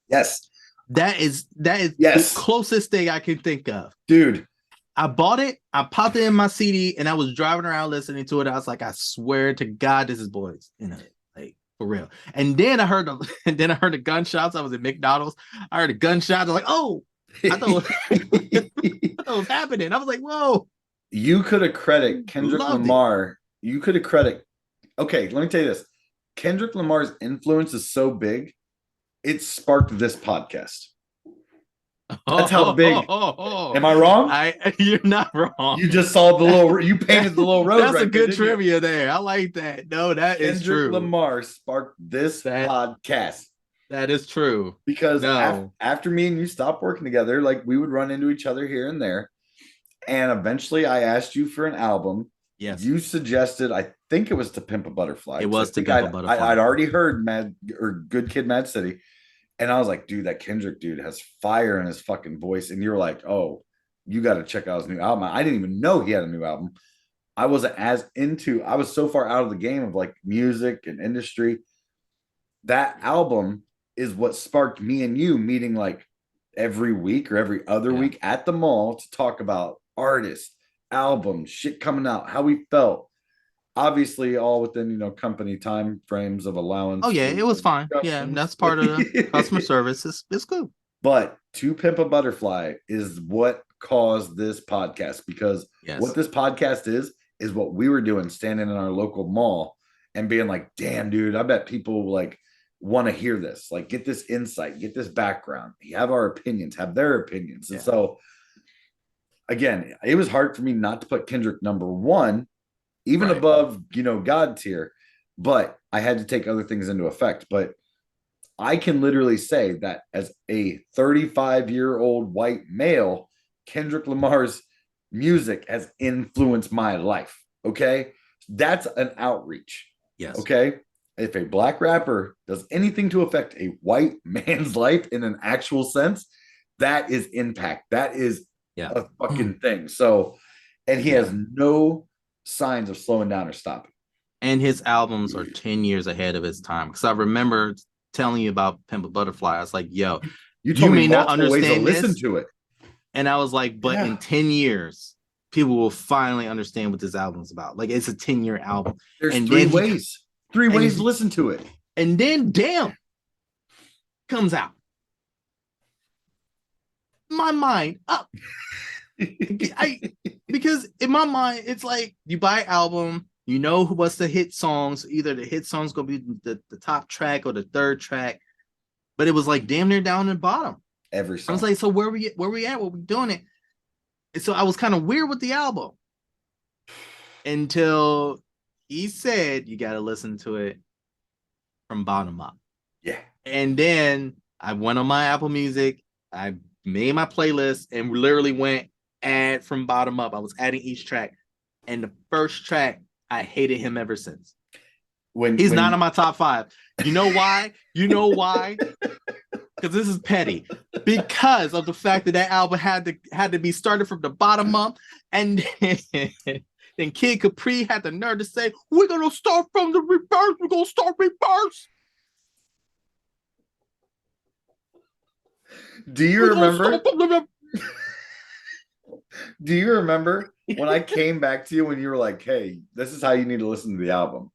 Yes, that is the closest thing I can think of, dude. I bought it. I popped it in my CD, and I was driving around listening to it. I was like, I swear to God, this is boys in it. For real. And then I heard the gunshots. I was at McDonald's. I heard the gunshots. I was like, oh, I thought it was happening. I was like, whoa. You could have credit Kendrick Lamar. You could have credit. Okay, let me tell you this. Kendrick Lamar's influence is so big, it sparked this podcast. That's how big. Am I wrong? You're not wrong. You just saw the little. You painted the little road. That's a good trivia there. I like that. No, that is true. Kendrick Lamar sparked this podcast. That is true. Because after me and you stopped working together, like, we would run into each other here and there, and eventually I asked you for an album. Yes. You suggested, I think it was To Pimp a Butterfly. It was To Pimp a Butterfly. I'd already heard Good Kid, Mad City. And I was like, dude, that Kendrick dude has fire in his fucking voice. And you were like, oh, you got to check out his new album. I didn't even know he had a new album. I was so far out of the game of like music and industry. That album is what sparked me and you meeting like every week or every other week at the mall to talk about artists, albums, shit coming out, how we felt. Obviously, all within, company time frames of allowance. Oh yeah, it was fine. Yeah, that's part of the customer service. It's good. But To Pimp a Butterfly is what caused this podcast, because what this podcast is what we were doing, standing in our local mall and being like, damn, dude, I bet people like want to hear this, like, get this insight, get this background, have our opinions, have their opinions. And so again, it was hard for me not to put Kendrick number one, even above, God tier, but I had to take other things into effect. But I can literally say that as a 35-year-old white male, Kendrick Lamar's music has influenced my life. Okay. That's an outreach. Yes. Okay. If a black rapper does anything to affect a white man's life in an actual sense, that is impact. That is a fucking thing. So, and he has no signs of slowing down or stopping. And his albums are 10 years ahead of his time. Because I remember telling you about Pimp a Butterfly. I was like, yo, you may not understand ways to listen to it. And I was like, but in 10 years, people will finally understand what this album is about. Like, it's a 10-year album. There's three ways to listen to it. And then Damn comes out. My mind up. Because in my mind, it's like you buy an album, what's the hit songs. Either the hit song's gonna be the top track or the third track. But it was like damn near down in the bottom. Every song. I was like, so where we at? What we doing it? And so I was kind of weird with the album. until he said you got to listen to it from bottom up. Yeah. And then I went on my Apple Music. I made my playlist and literally went add from bottom up. I was adding each track. And the first track, I hated him ever since. He's not in my top 5. You know why? You know why? Because this is petty. Because of the fact that album had to be started from the bottom up, and then Kid Capri had the nerve to say, "We're gonna start from the reverse. We're gonna start reverse." Do you remember? Do you remember when I came back to you when you were like, "Hey, this is how you need to listen to the album"?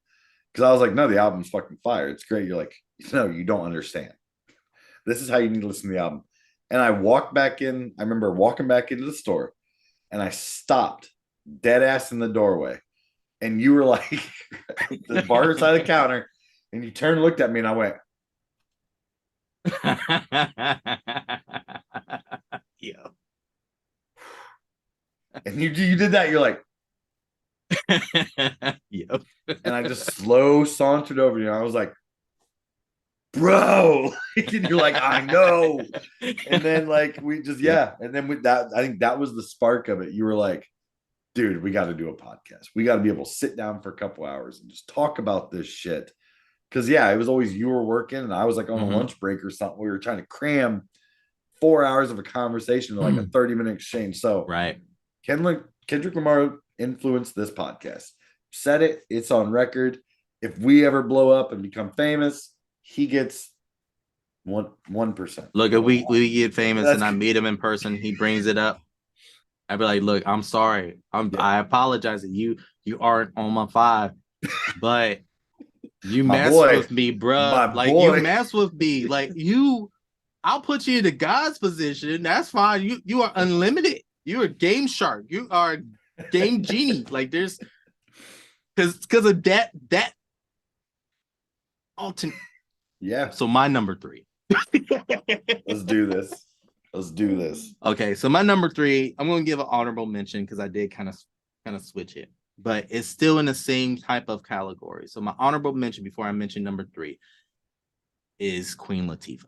Because I was like, "No, the album's fucking fire. It's great." You're like, "No, you don't understand. This is how you need to listen to the album." And I walked back in. I remember walking back into the store, and I stopped dead ass in the doorway, and you were like, the bar side of the counter, and you turned and looked at me, and I went, yeah. And you did that. You're like, yep. And I just slow sauntered over to you. I was like, bro. And you're like, I know. And then like we just And then with that, I think that was the spark of it. You were like, dude, we got to do a podcast. We got to be able to sit down for a couple hours and just talk about this shit. Because it was always you were working and I was like on a lunch break or something. We were trying to cram 4 hours of a conversation to like a 30-minute exchange. So Kendrick Lamar influenced this podcast. Said it. It's on record. If we ever blow up and become famous, he gets 1%. Look, if we get famous and I meet him in person, he brings it up. I'd be like, look, I'm sorry. I apologize that you aren't on my 5, but you mess with me, bro. Like you mess with me. Like I'll put you into God's position. That's fine. You are unlimited. You're a game shark. You are a game genie. Like there's because of that alternate. Yeah. So my number 3. Let's do this. Okay, so my number 3, I'm going to give an honorable mention because I did kind of switch it, but it's still in the same type of category. So my honorable mention before I mention number 3 is Queen Latifah.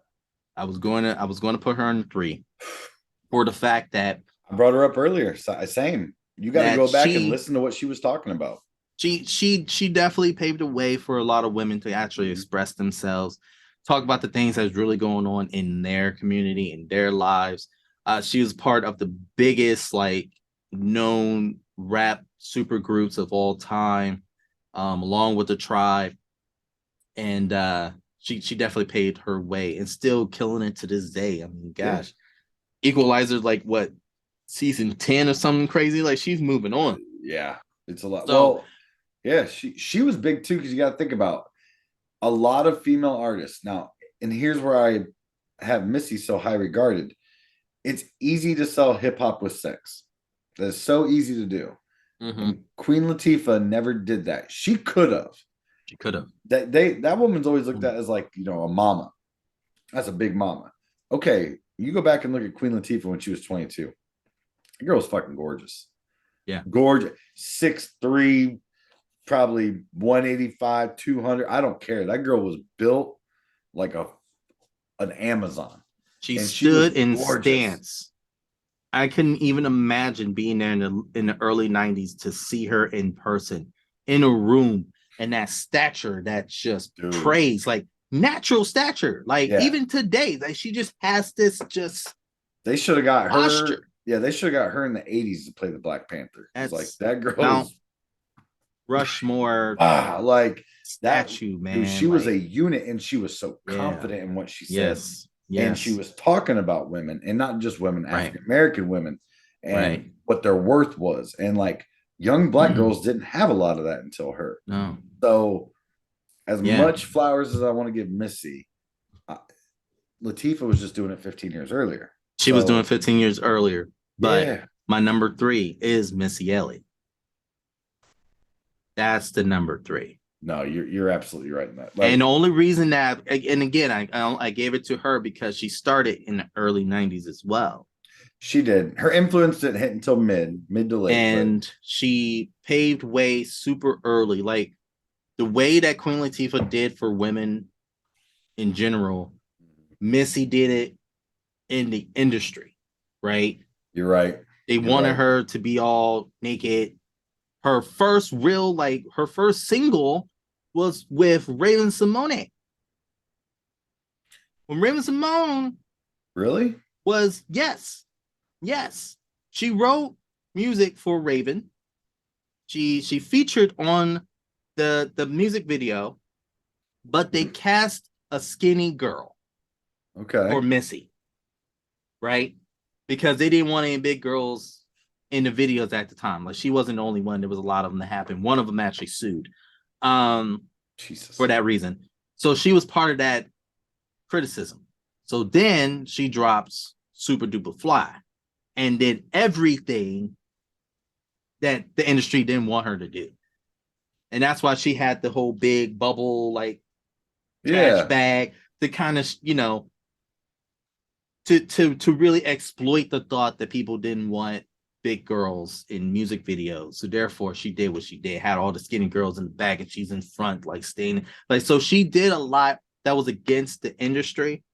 I was going to put her on 3 for the fact that I brought her up earlier. Same. You got to go back and listen to what she was talking about. She definitely paved the way for a lot of women to actually express themselves, talk about the things that's really going on in their community, in their lives. She was part of the biggest like known rap super groups of all time, along with the Tribe, and she definitely paved her way and still killing it to this day. I mean, gosh, Equalizer, like what, season 10 or something crazy? Like she's moving on. Yeah, it's a lot. So, yeah, she was big too because you got to think about a lot of female artists now. And here's where I have Missy so high regarded. It's easy to sell hip hop with sex. That's so easy to do. Queen Latifah never did that. She could have. She could have. That woman's always looked at as like, a mama. That's a big mama. Okay, you go back and look at Queen Latifah when she was 22. The girl was fucking gorgeous. Yeah. Gorgeous. 6'3", probably 185, 200. I don't care. That girl was built like an Amazon. She stood in stance. I couldn't even imagine being there in the early 90s to see her in person, in a room, and that stature that just praise, like natural stature. Like even today, like she just has this they should have got posture. Her. Yeah, they should have got her in the 80s to play the Black Panther. It's like that girl Rushmore like statue, man. Dude, she was a unit and she was so confident in what she said. Yes. And she was talking about women and not just women, African American women, and what their worth was. And like young Black girls didn't have a lot of that until her. No. So as much flowers as I want to give Missy, Latifah was just doing it 15 years earlier. She was doing 15 years earlier. But my number 3 is Missy Elliott. That's the number 3. No, you're absolutely right in that. Like, and the only reason that, and again, I gave it to her because she started in the early 90s as well. She did. Her influence didn't hit until mid to late. And she paved way super early. Like the way that Queen Latifah did for women in general, Missy did it in the industry, right? You're right. They wanted her to be all naked. Her first her first single was with Raven Simone. When Raven Simone really was yes, she wrote music for Raven. She featured on the music video, but they cast a skinny girl, for Missy, right? Because they didn't want any big girls in the videos at the time. Like she wasn't the only one. There was a lot of them that happened. One of them actually sued, for that reason. So she was part of that criticism. So then she drops Super Duper Fly and did everything that the industry didn't want her to do. And that's why she had the whole big bubble, like trash bag to kind of, to really exploit the thought that people didn't want big girls in music videos. So therefore she did what she did, had all the skinny girls in the back and she's in front, like staying like, so she did a lot that was against the industry.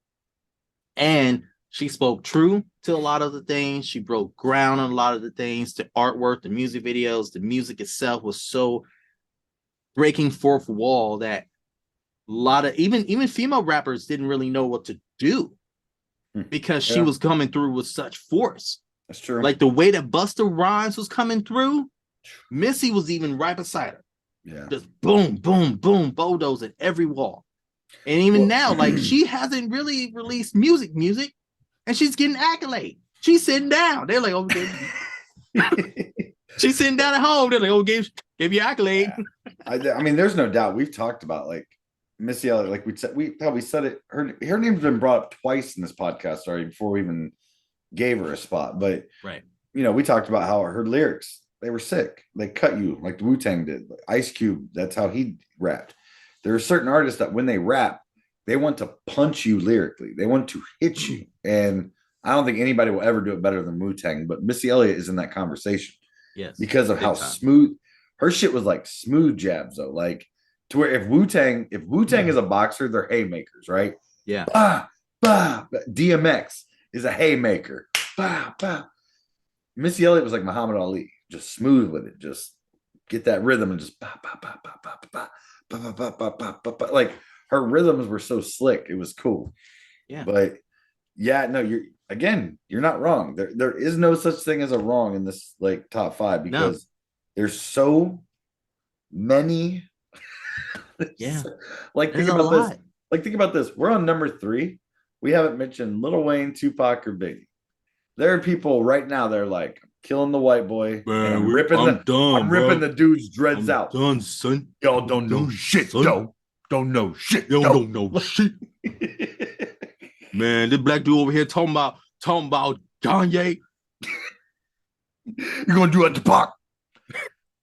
And she spoke true to a lot of the things. She broke ground on a lot of the things, the artwork, the music videos, the music itself was so breaking fourth wall that a lot of even female rappers didn't really know what to do because she was coming through with such force. That's true. Like the way that Busta Rhymes was coming through, Missy was even right beside her. Yeah. Just boom, boom, boom, bulldozing every wall. And even now, like she hasn't really released music, and she's getting accolade. She's sitting down. They're like, okay. She's sitting down at home. They're like, oh, gave you accolade. Yeah. I mean, there's no doubt. We've talked about like Missy Elliott, like we said it. Her name's been brought up twice in this podcast already before we even gave her a spot. But right, we talked about how her lyrics, they were sick. They cut you like the Wu-Tang did. Like Ice Cube, that's how he rapped. There are certain artists that when they rap, they want to punch you lyrically. They want to hit you. And I don't think anybody will ever do it better than Wu-Tang, but Missy Elliott is in that conversation. Yes. Because of how smooth her shit was, like smooth jabs though. Like to where if Wu-Tang is a boxer, they're haymakers, right? Yeah. Bah, bah. DMX is a haymaker. Bah, bah. Missy Elliott was like Muhammad Ali, just smooth with it. Just get that rhythm and just bah, bah, bah, bah, bah, bah. Like her rhythms were so slick, it was cool. Yeah. But yeah, no, you're not wrong. There is no such thing as a wrong in this like top 5 because there's so many. Yeah. Like think about this. Like think about this. We're on number 3. We haven't mentioned Lil Wayne, Tupac, or Biggie. There are people right now that are like killing the white boy. Man, I'm ripping the dude's dreads out. Done, son. Y'all don't know shit, though. Don't know shit. Y'all don't know shit. Man, this black dude over here talking about Kanye. You're gonna do it to Pac.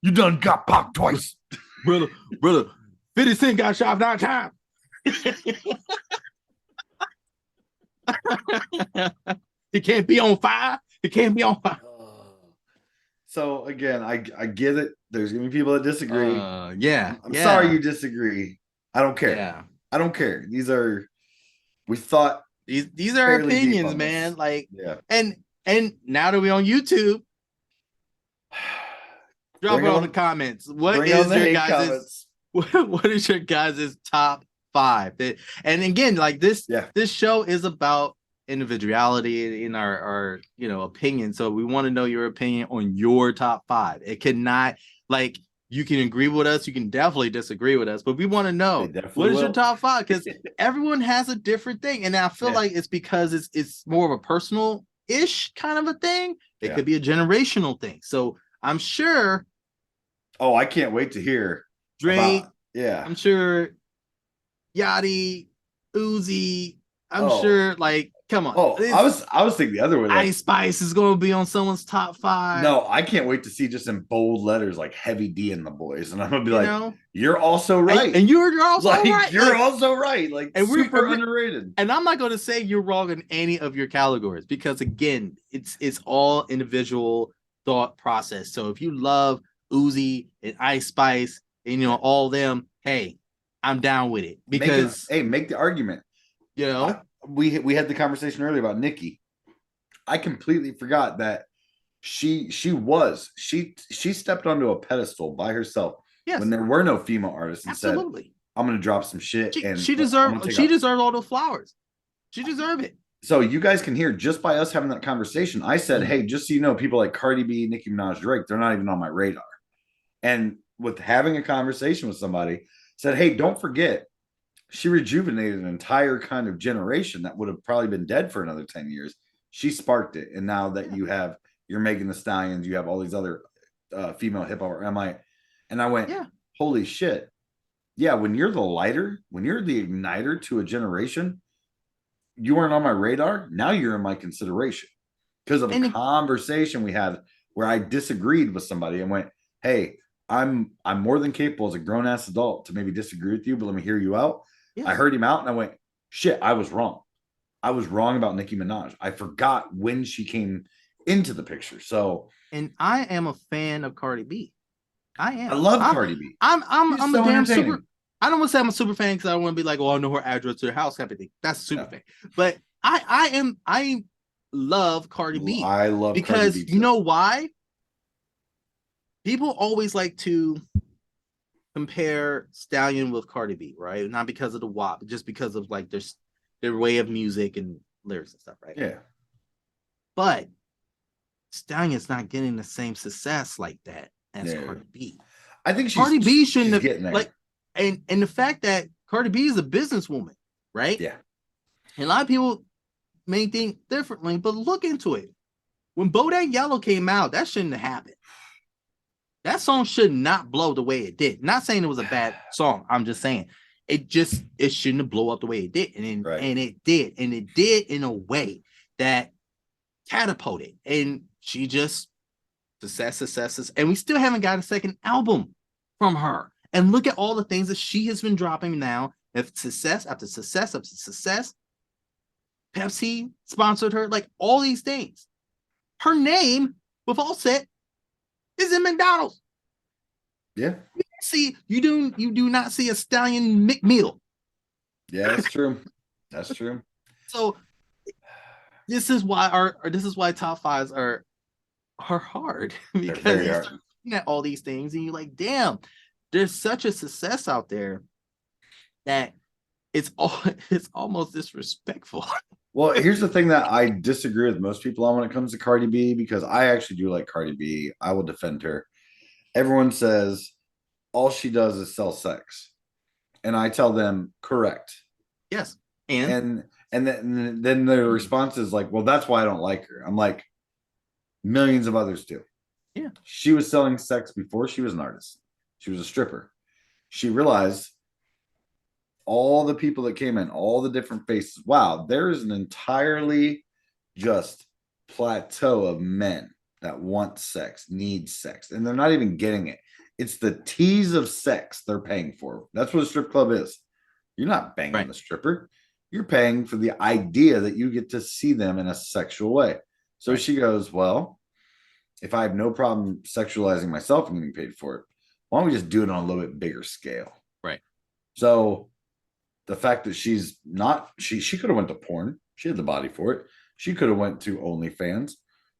You done got Pac twice. brother. 50 Cent got shot 9 times. It can't be on fire. It can't be on fire. So again, I get it. There's gonna be people that disagree. Yeah. I'm sorry you disagree. I don't care. Yeah. I don't care. These are our opinions, man. Like, and now that we're on YouTube, drop it on the comments. What is your guys' top 5? And again, like this show is about individuality in our opinion. So we want to know your opinion on your top 5. It cannot, like, you can agree with us, you can definitely disagree with us, but we want to know what is your top 5, because everyone has a different thing. And I feel like it's because it's more of a personal ish kind of a thing. It could be a generational thing. So I'm sure. Oh, I can't wait to hear Drake. I'm sure Yachty, Uzi. I'm sure like Come on. Oh, I was thinking the other way. Like, Ice Spice is going to be on someone's top 5. No, I can't wait to see just in bold letters like Heavy D and the Boys, and I'm gonna be like, know? you're also right, and you're also like, right. You're also right, like and super underrated. And I'm not going to say you're wrong in any of your categories because again, it's all individual thought process. So if you love Uzi and Ice Spice and all them, hey, I'm down with it because make the argument. We had the conversation earlier about Nikki. I completely forgot that she stepped onto a pedestal by herself when there were no female artists and said, I'm gonna drop some shit. She deserved all those flowers. She deserved it. So you guys can hear just by us having that conversation. I said, hey, just so you know, people like Cardi B, Nicki Minaj, Drake, they're not even on my radar. And with having a conversation with somebody, said, hey, don't forget, she rejuvenated an entire kind of generation that would have probably been dead for another 10 years. She sparked it. And now that you're Megan Thee Stallions, you have all these other female hip hop. And I went, holy shit. Yeah, when you're the lighter, when you're the igniter to a generation, you weren't on my radar. Now you're in my consideration because of a conversation we had where I disagreed with somebody and went, hey, I'm more than capable as a grown ass adult to maybe disagree with you, but let me hear you out. Yes. I heard him out and I went, shit, I was wrong. I was wrong about Nicki Minaj. I forgot when she came into the picture. So, and I am a fan of Cardi B. I love Cardi B. I'm so a damn super. I don't want to say I'm a super fan because I don't want to be like, oh, I know her address to her house, type of thing. That's a super fan. But I love Cardi B. I love because Cardi B you know why? People always like to compare Stallion with Cardi B, right? Not because of the WAP, just because of like their way of music and lyrics and stuff, right? Yeah. But Stallion's not getting the same success like that as Cardi B. I think Cardi B shouldn't have getting there. like, and the fact that Cardi B is a businesswoman, right? Yeah. And a lot of people may think differently, but look into it. When Bodak Yellow came out, that shouldn't have happened. That song should not blow the way it did. Not saying it was a bad song. I'm just saying it shouldn't have blown up the way it did. And it did. And it did in a way that catapulted. And she just successes. And we still haven't got a second album from her. And look at all the things that she has been dropping now. If success after success after success. Pepsi sponsored her, like all these things. Her name with Offset is in McDonald's. Yeah. You do not see a Stallion McMeal. Yeah, that's true. That's true. So this is why top 5s are hard because you start looking at all these things and you're like, damn, there's such a success out there that it's almost disrespectful. Well, here's the thing that I disagree with most people on when it comes to Cardi B, because I actually do like Cardi B. I will defend her. Everyone says all she does is sell sex. And I tell them, correct. Yes. And then the response is like, well, that's why I don't like her. I'm like, millions of others do. Yeah. She was selling sex before she was an artist. She was a stripper. She realized all the people that came in, all the different faces. Wow, there is an entirely just plateau of men that want sex, need sex, and they're not even getting it. It's the tease of sex they're paying for. That's what a strip club is. You're not banging the stripper. You're paying for the idea that you get to see them in a sexual way. So she goes, well, if I have no problem sexualizing myself and getting paid for it, why don't we just do it on a little bit bigger scale? Right. So the fact that she's not, she could have went to porn. She had the body for it. She could have went to OnlyFans.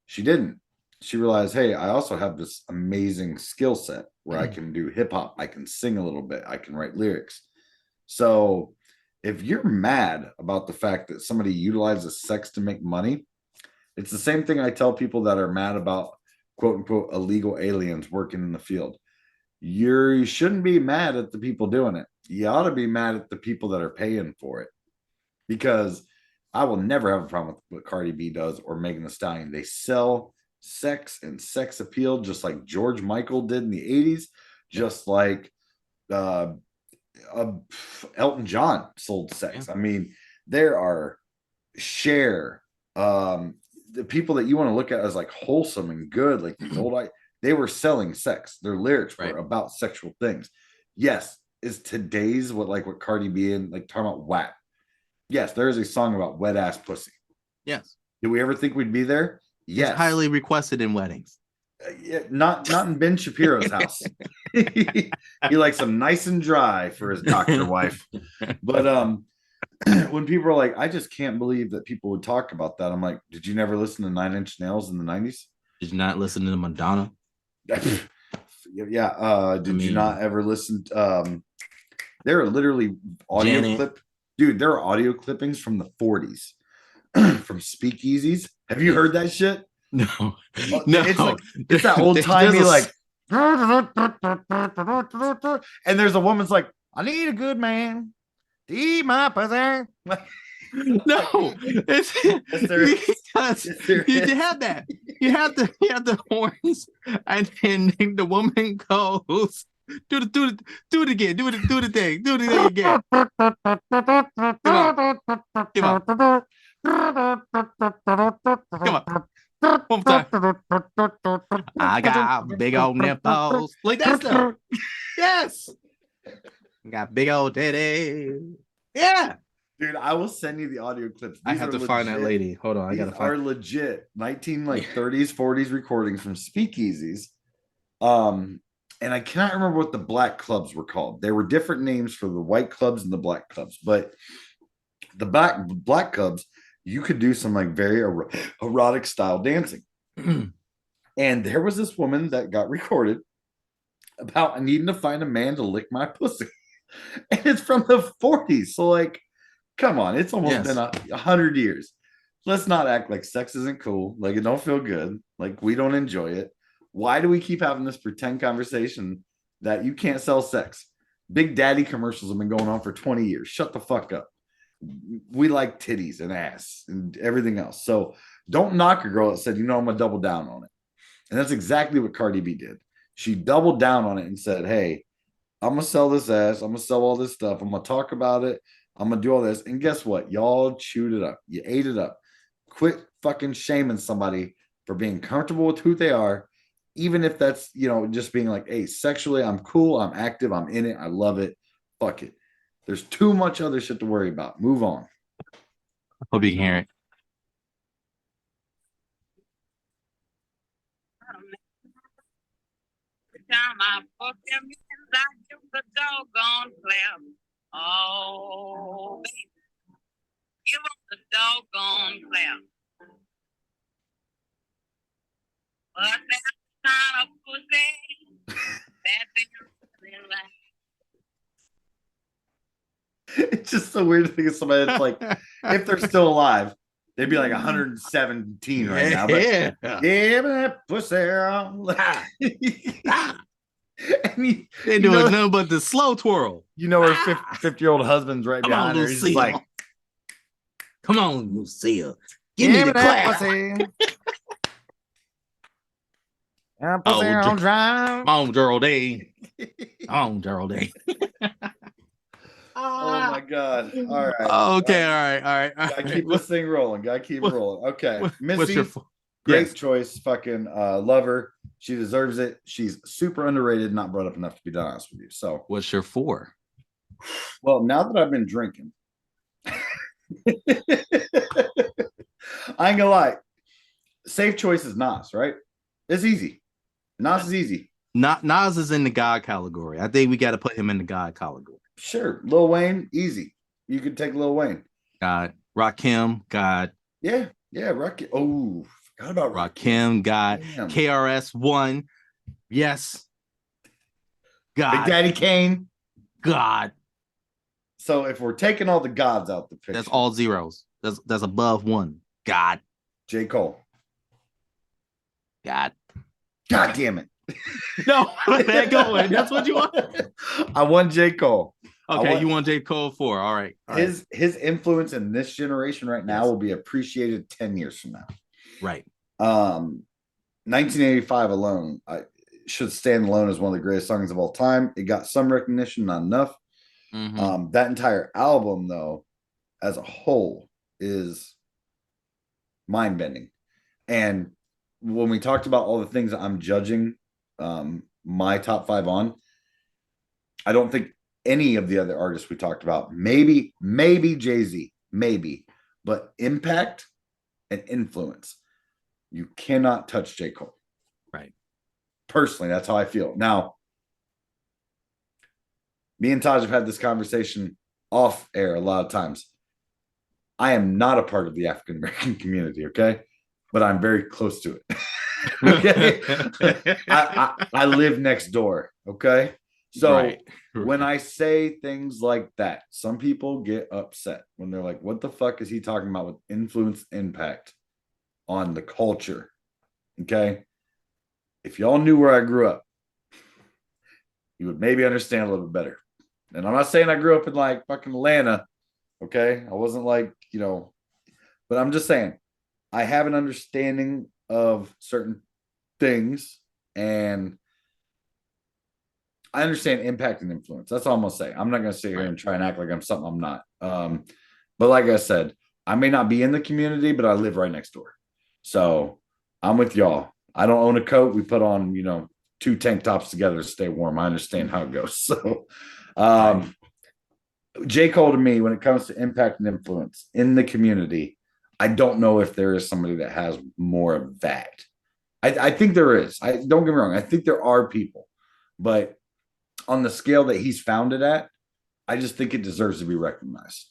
She didn't. She realized, hey, I also have this amazing skill set where I can do hip hop. I can sing a little bit. I can write lyrics. So if you're mad about the fact that somebody utilizes sex to make money, it's the same thing I tell people that are mad about quote unquote illegal aliens working in the field. You shouldn't be mad at the people doing it. You ought to be mad at the people that are paying for it, because I will never have a problem with what Cardi B does or Megan Thee Stallion. They sell sex and sex appeal just like George Michael did in the 80s, just like Elton John sold sex. I mean, there are Cher, the people that you want to look at as like wholesome and good, like these old, they were selling sex. Their lyrics were about sexual things. Yes, is today's what Cardi B and like talking about WAP. Yes, there is a song about wet ass pussy. Yes. Did we ever think we'd be there? Yes. It's highly requested in weddings. Yeah, not in Ben Shapiro's house. He likes them nice and dry for his doctor wife. But when people are like, I just can't believe that people would talk about that. I'm like, did you never listen to 9 Inch Nails in the 90s? Did you not listen to Madonna? Yeah. Did you not ever listen? There are literally audio dude. There are audio clippings from the 40s from speakeasies. Have you heard that shit? No, no. It's that old timey like. And there's a woman's like, I need a good man to eat my pussy. No, it's you have that. You have the horns, and then the woman goes, do it again, do the thing again. Come on. One time. I got big old nipples. Like that stuff. Yes. Got big old titties. Yeah. Dude, I will send you the audio clips. I have to find that lady. Hold on. I gotta find. Are legit 30s, 40s recordings from speakeasies. And I cannot remember what the black clubs were called. There were different names for the white clubs and the black clubs, but the black clubs, you could do some like very erotic style dancing. And there was this woman that got recorded about needing to find a man to lick my pussy. And it's from the 40s. So like, come on, it's almost been 100 years. Let's not act like sex isn't cool. Like it don't feel good. Like we don't enjoy it. Why do we keep having this pretend conversation that you can't sell sex? Big Daddy commercials have been going on for 20 years. Shut the fuck up. We like titties and ass and everything else. So don't knock a girl that said, I'm going to double down on it. And that's exactly what Cardi B did. She doubled down on it and said, hey, I'm going to sell this ass. I'm going to sell all this stuff. I'm going to talk about it. I'm going to do all this. And guess what? Y'all chewed it up. You ate it up. Quit fucking shaming somebody for being comfortable with who they are. Even if that's, just being like, hey, sexually, I'm cool. I'm active. I'm in it. I love it. Fuck it. There's too much other shit to worry about. Move on. Hope you can hear it. Time I fuck them hands, I give the doggone clap. Oh, baby. Give them the doggone clap. But that kind of pussy that they really like. It's just so weird to think of somebody that's like, if they're still alive, they'd be like 117 right now. But give that pussy. And they're doing nothing but the slow twirl. Her 50-year-old husband's right behind her. He's like, come on, Lucille. Give me the clap. Come on, Geraldine. Come on, Geraldine. Oh my God. All right. Okay. All right. Gotta keep this thing rolling. Gotta keep rolling. Okay. Missy, great choice. Fucking love her. She deserves it. She's super underrated, not brought up enough to be honest with you. So what's your 4? Well, now that I've been drinking, I ain't gonna lie. Safe choice is Nas, right? It's easy. Nas is easy. Nas is in the God category. I think we got to put him in the God category. Sure. Lil Wayne, easy. You could take Lil Wayne. God. Rakim, God. Yeah. Rakim. Oh, forgot about Rakim, God. Damn. KRS-One. Yes. God. Big Daddy Kane. God. So if we're taking all the gods out the picture, that's all zeros. That's above 1. God. J. Cole. God. God damn it. No, that going. That's what you want. I want J. Cole. Okay, you want J. Cole 4. All right. His influence in this generation right now will be appreciated 10 years from now. Right. 1985 alone, I should stand alone as one of the greatest songs of all time. It got some recognition, not enough. Mm-hmm. That entire album, though, as a whole, is mind-bending. And when we talked about all the things that I'm judging my top 5 on, I don't think any of the other artists we talked about, maybe Jay-Z, maybe, but impact and influence, you cannot touch J. Cole. Right. Personally, that's how I feel. Now, me and Taj have had this conversation off air a lot of times. I am not a part of the African American community, okay? But I'm very close to it. Okay. I live next door, okay? So when I say things like that, some people get upset when they're like, what the fuck is he talking about with influence, impact on the culture? Okay. If y'all knew where I grew up, you would maybe understand a little bit better. And I'm not saying I grew up in like fucking Atlanta. Okay. I wasn't like, but I'm just saying I have an understanding of certain things, and I understand impact and influence. That's all I'm gonna say. I'm not gonna sit here and try and act like I'm something I'm not. But like I said, I may not be in the community, but I live right next door. So I'm with y'all. I don't own a coat. We put on, 2 tank tops together to stay warm. I understand how it goes. So J. Cole, to me, when it comes to impact and influence in the community, I don't know if there is somebody that has more of that. I think there is. Don't get me wrong. I think there are people, but on the scale that he's found it at, I just think it deserves to be recognized.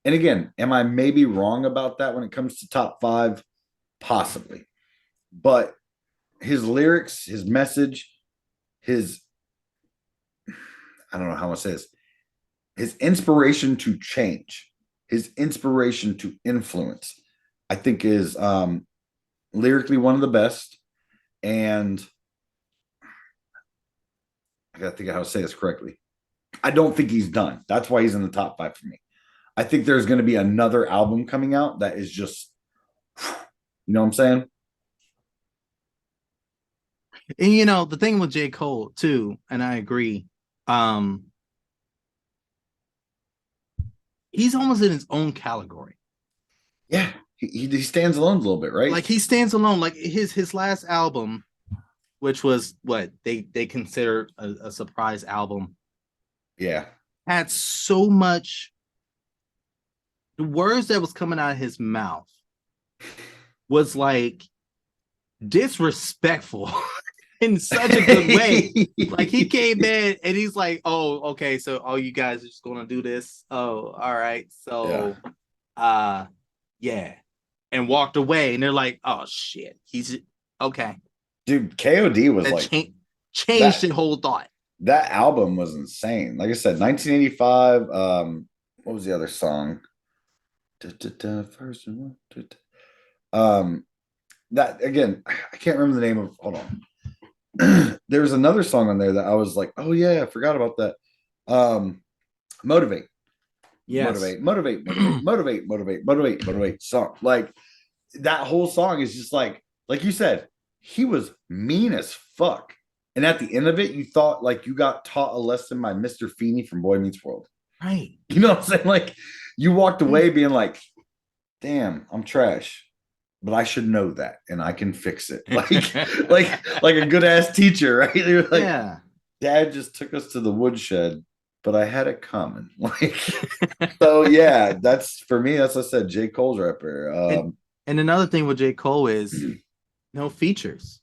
And again, am I maybe wrong about that when it comes to top 5? Possibly. But his lyrics, his message, I don't know how to say this, his inspiration to change, his inspiration to influence, I think is lyrically one of the best. And I got to think of how to say this correctly. I don't think he's done. That's why he's in the top 5 for me. I think there's going to be another album coming out that is just, you know what I'm saying? And the thing with J. Cole too, and I agree, he's almost in his own category. Yeah, he stands alone a little bit, right? Like he stands alone. Like his last album, which was what they consider a surprise album. Yeah, had so much. The words that was coming out of his mouth was like disrespectful in such a good way. Like he came in and he's like, "Oh, okay, so you guys are just gonna do this? Oh, all right, so, yeah," and walked away. And they're like, "Oh shit, he's okay." Dude, KOD was like changed the whole thought. That album was insane. Like I said, 1985. What was the other song? First one. That again, I can't remember the name of. Hold on. There was another song on there that I was like, oh yeah, I forgot about that. Motivate. Yes. Motivate. Song. Like that whole song is just like you said, he was mean as fuck. And at the end of it, you thought like you got taught a lesson by Mr. Feeney from Boy Meets World. Right. You know what I'm saying? Like you walked away being like, damn, I'm trash. But I should know that and I can fix it. Like a good ass teacher, right? You're like, yeah. Dad just took us to the woodshed, but I had it coming. Like, so yeah, that's for me, as I said, J. Cole's rapper. And another thing with J. Cole is no features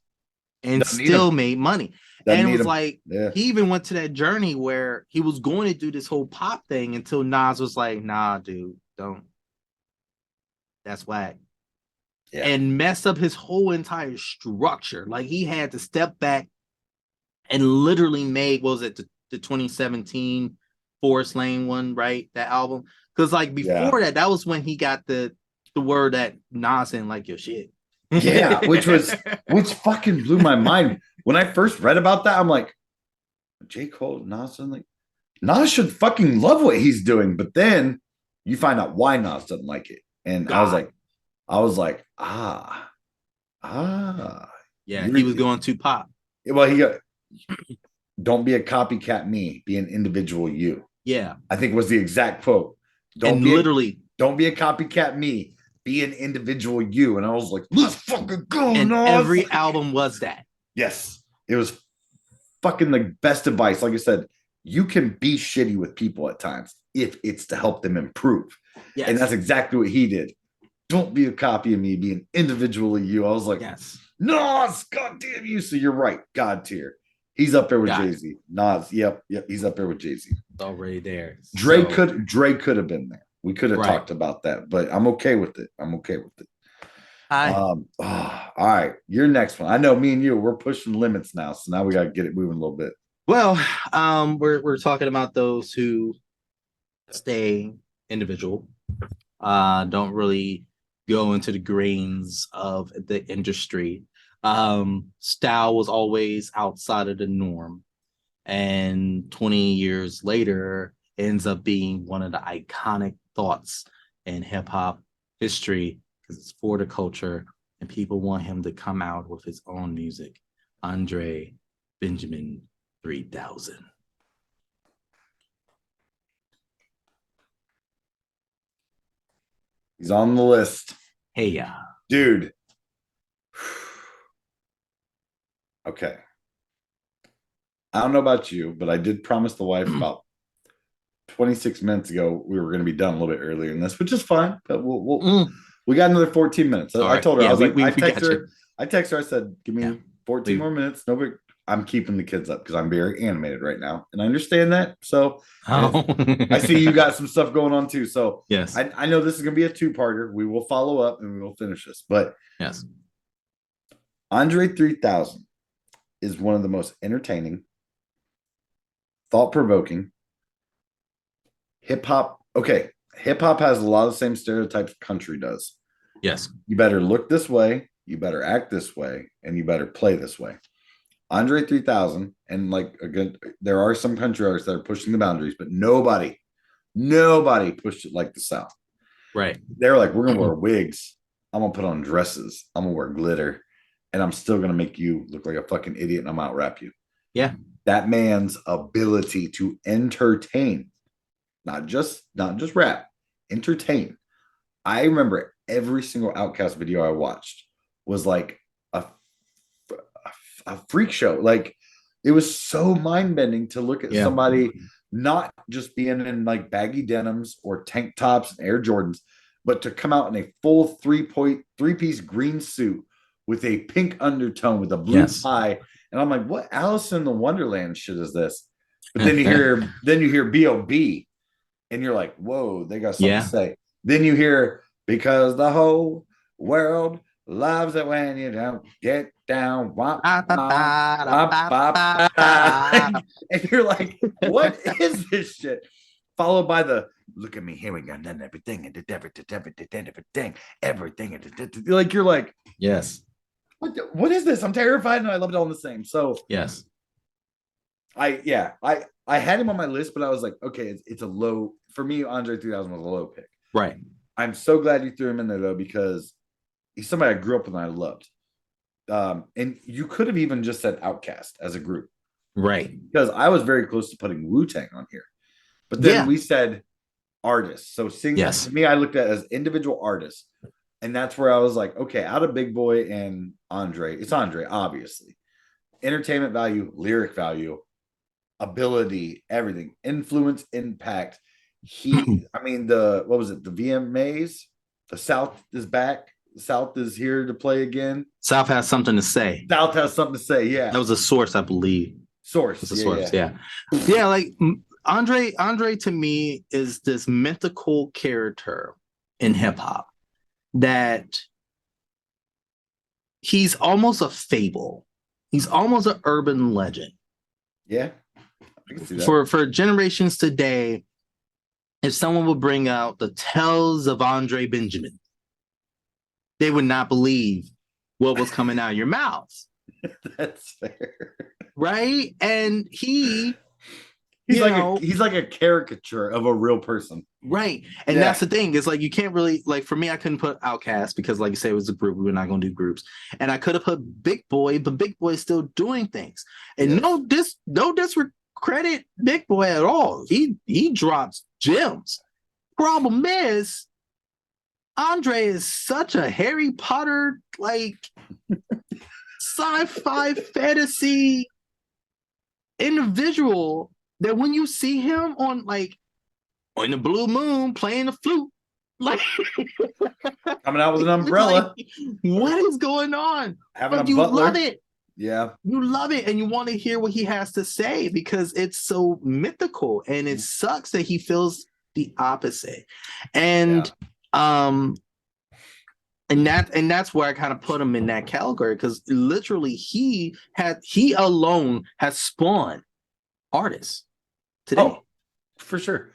and still made money. And it was like, he even went to that journey where he was going to do this whole pop thing until Nas was like, nah, dude, don't. That's whack. Yeah. And messed up his whole entire structure. Like he had to step back and literally made, what was it, the 2017 Forest Lane one, right? That album. Because like before that was when he got the word that Nas didn't like your shit. Yeah, which fucking blew my mind. When I first read about that, I'm like, J. Cole, Nas, I'm like, Nas should fucking love what he's doing. But then you find out why Nas doesn't like it. And I was like, yeah, he was going too pop. Well, he got, don't be a copycat me, be an individual you. Yeah. I think was the exact quote. Don't be a copycat me, be an individual you. And I was like, let's fucking go. And every album was that. Yes. It was fucking the best advice. Like I said, you can be shitty with people at times if it's to help them improve. Yes. And that's exactly what he did. Don't be a copy of me, be an individually you. I was like, yes. Nas, goddamn you. So you're right. God tier. He's up there with Jay-Z. Nas, yep, he's up there with Jay-Z. Already there. Dre could have been there. We could have talked about that, but I'm okay with it. All right, your next one. I know me and you, we're pushing limits now, so now we got to get it moving a little bit. Well, we're talking about those who stay individual, don't really go into the grains of the industry. Style was always outside of the norm, and 20 years later ends up being one of the iconic thoughts in hip-hop history because it's for the culture and people want him to come out with his own music. Andre Benjamin 3000. He's on the list. Hey, yeah. Dude. Okay. I don't know about you, but I did promise the wife about 26 minutes ago we were going to be done a little bit earlier in this, which is fine. But we got another 14 minutes. I told her, I was like, I text her, I said, give me 14 more minutes. Nobody, I'm keeping the kids up because I'm very animated right now. And I understand that. So I see you got some stuff going on too. So yes, I know this is going to be a two-parter. We will follow up and we will finish this. But yes, Andre 3000 is one of the most entertaining, thought-provoking hip-hop. Okay, hip-hop has a lot of the same stereotypes country does. Yes. You better look this way, you better act this way, and you better play this way. Andre 3000, and like, again, there are some country artists that are pushing the boundaries, but nobody pushed it like the South. Right. They're like, we're going to wear wigs. I'm going to put on dresses. I'm going to wear glitter. And I'm still going to make you look like a fucking idiot and I'm out rap you. Yeah. That man's ability to entertain, not just rap, entertain. I remember every single Outkast video I watched was like a freak show. Like, it was so mind-bending to look at somebody not just being in like baggy denims or tank tops and Air Jordans, but to come out in a full three-piece green suit with a pink undertone with a blue tie. And I'm like, what Alice in the Wonderland shit is this? But then you hear B.O.B. and you're like, whoa, they got something to say. Then you hear, because the whole world loves it when you don't get down. And you're like, what is this shit? Followed by the, look at me, here we go, done everything, and everything. Like, you're like, yes. What is this? I'm terrified, and I love it all the same. So yes, I had him on my list, but I was like, okay, it's a low for me. Andre 3000 was a low pick. Right. I'm so glad you threw him in there though, because he's somebody I grew up with and I loved. And you could have even just said Outkast as a group, right? Because I was very close to putting Wu-Tang on here, but then we said artists. So to me, I looked at it as individual artists. And that's where I was like, okay, out of Big Boy and Andre, it's Andre, obviously. Entertainment value, lyric value, ability, everything, influence, impact. What was it? The VMAs, the South is back. The South is here to play again. South has something to say. South has something to say. Yeah. That was a source, I believe. Source. It's a source. Yeah. Like Andre to me is this mythical character in hip hop. That he's almost a fable. He's almost an urban legend. Yeah. I can see that. For generations today, if someone would bring out the tales of Andre Benjamin, they would not believe what was coming out of your mouth. That's fair. Right? And he's like a caricature of a real person. Right. And that's the thing. It's like, you can't really, like, for me, I couldn't put Outkast because, like you say, it was a group. We were not going to do groups. And I could have put Big Boy, but Big Boy is still doing things. And no discredit Big Boy at all. He drops gems. Problem is, Andre is such a Harry Potter like sci-fi fantasy individual that when you see him on the blue moon playing the flute, like coming out with an umbrella, like, what is going on? having But a you butler. love it. Yeah, you love it, and you want to hear what he has to say because it's so mythical, and it sucks that he feels the opposite. And and that's where I kind of put him in that category, because literally he alone has spawned artists today. Oh, for sure.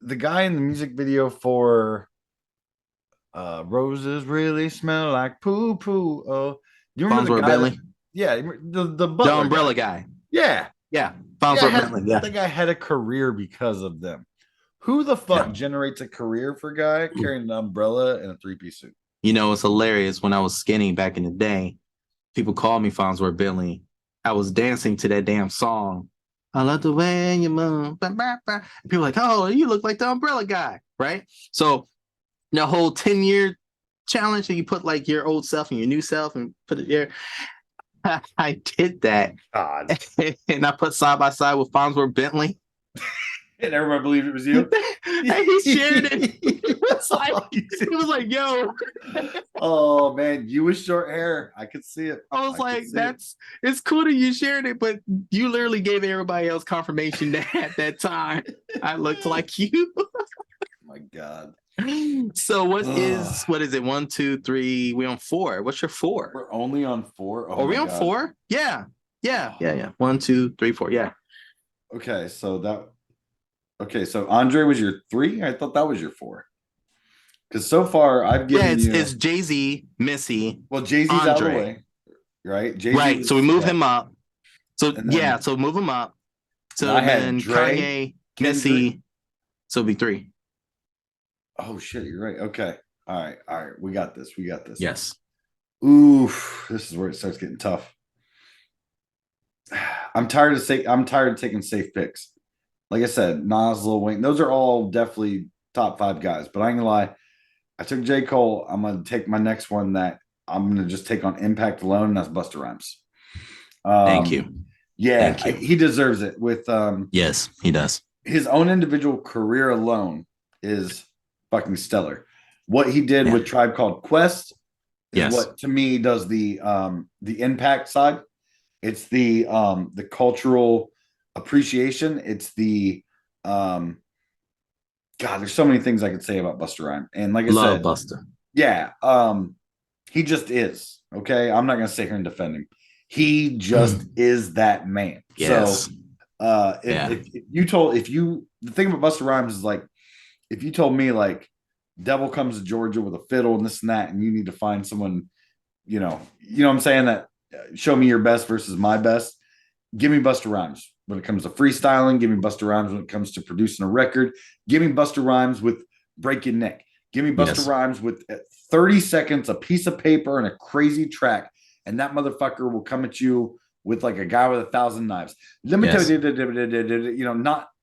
The guy in the music video for Roses Really Smell Like Poo Poo. Oh, you remember the guy Bentley? Yeah, the butler, the umbrella guy. Yeah. Bentley. Yeah. That guy had a career because of them. Who the fuck generates a career for a guy carrying an umbrella and a 3-piece suit? You know, it's hilarious. When I was skinny back in the day, people called me Farnsworth Bentley. I was dancing to that damn song. I love the way you move. People were like, oh, you look like the umbrella guy, right? So the whole 10-year challenge that you put like your old self and your new self and put it there. I did that. God. And I put side by side with Farnsworth Bentley. And everyone believed it was you. And he shared it. He was like, yo. Oh man, you with short hair. I could see it. I was like, it's cool that you shared it, but you literally gave everybody else confirmation that at that time I looked like you. Oh my God. So what is it? 1, 2, 3. We on 4. What's your 4? We're only on 4. Are we on 4? Yeah. 1, 2, 3, 4. Yeah. Okay, so Andre was your 3. I thought that was your 4. Because so far I've given it's Jay-Z, Missy. Well, Jay-Z's Andre. out of the way, right? Jay-Z right. So we move him up. So then, so move him up. So I had then Dre, Kanye, Missy. So it'll be 3. Oh shit, you're right. Okay. All right. We got this. Yes. Oof. This is where it starts getting tough. I'm tired of taking safe picks. Like I said, Nas, Lil Wayne, those are all definitely top 5 guys. But I ain't gonna lie, I took J. Cole. I'm gonna take my next one that I'm gonna just take on impact alone, and that's Busta Rhymes. Thank you. Yeah, he deserves it. With yes, he does. His own individual career alone is fucking stellar. What he did with Tribe Called Quest is what to me does the impact side. It's the cultural appreciation. It's the God, there's so many things I could say about Busta Rhymes. And like I said, Busta. Yeah, he just is. Okay, I'm not gonna sit here and defend him. He just is that man. Yes. So the thing about Busta Rhymes is like, if you told me like Devil Comes to Georgia with a fiddle and this and that, and you need to find someone, you know what I'm saying, that show me your best versus my best, give me Busta Rhymes when it comes to freestyling. Give me Busta Rhymes when it comes to producing a record. Give me Busta Rhymes with Break Your Neck. Give me Busta Rhymes with 30 seconds, a piece of paper, and a crazy track, and that motherfucker will come at you with like a guy with 1,000 knives. Let me tell you,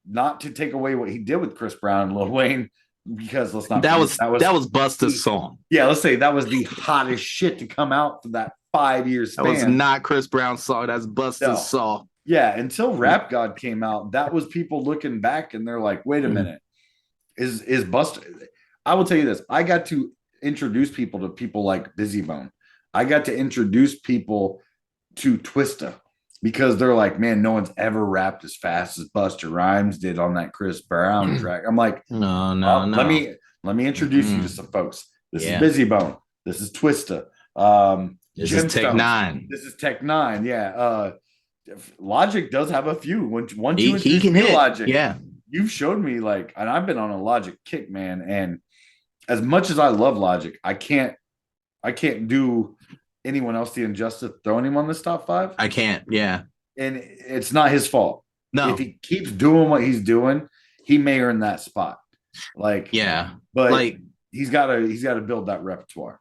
not to take away what he did with Chris Brown and Lil Wayne, because let's not. That was Busta's song. Yeah, let's say that was the hottest shit to come out for that 5 years span. That was not Chris Brown's song. That's Busta's song. Yeah, until Rap God came out, that was people looking back and they're like, wait a minute, is Busta? I will tell you this. I got to introduce people to people like Busy Bone. I got to introduce people to Twista because they're like, man, no one's ever rapped as fast as Busta Rhymes did on that Chris Brown track. I'm like, no. Let me introduce you to some folks. This is Busy Bone. This is Twista. This is Tech Nine. This is Tech Nine. Yeah. Logic does have a few. Once he can hit Logic, yeah. You've showed me like, and I've been on a Logic kick, man. And as much as I love Logic, I can't do anyone else the injustice throwing him on this top 5. I can't. Yeah. And it's not his fault. No. If he keeps doing what he's doing, he may earn that spot. Like, yeah, but like he's got to build that repertoire.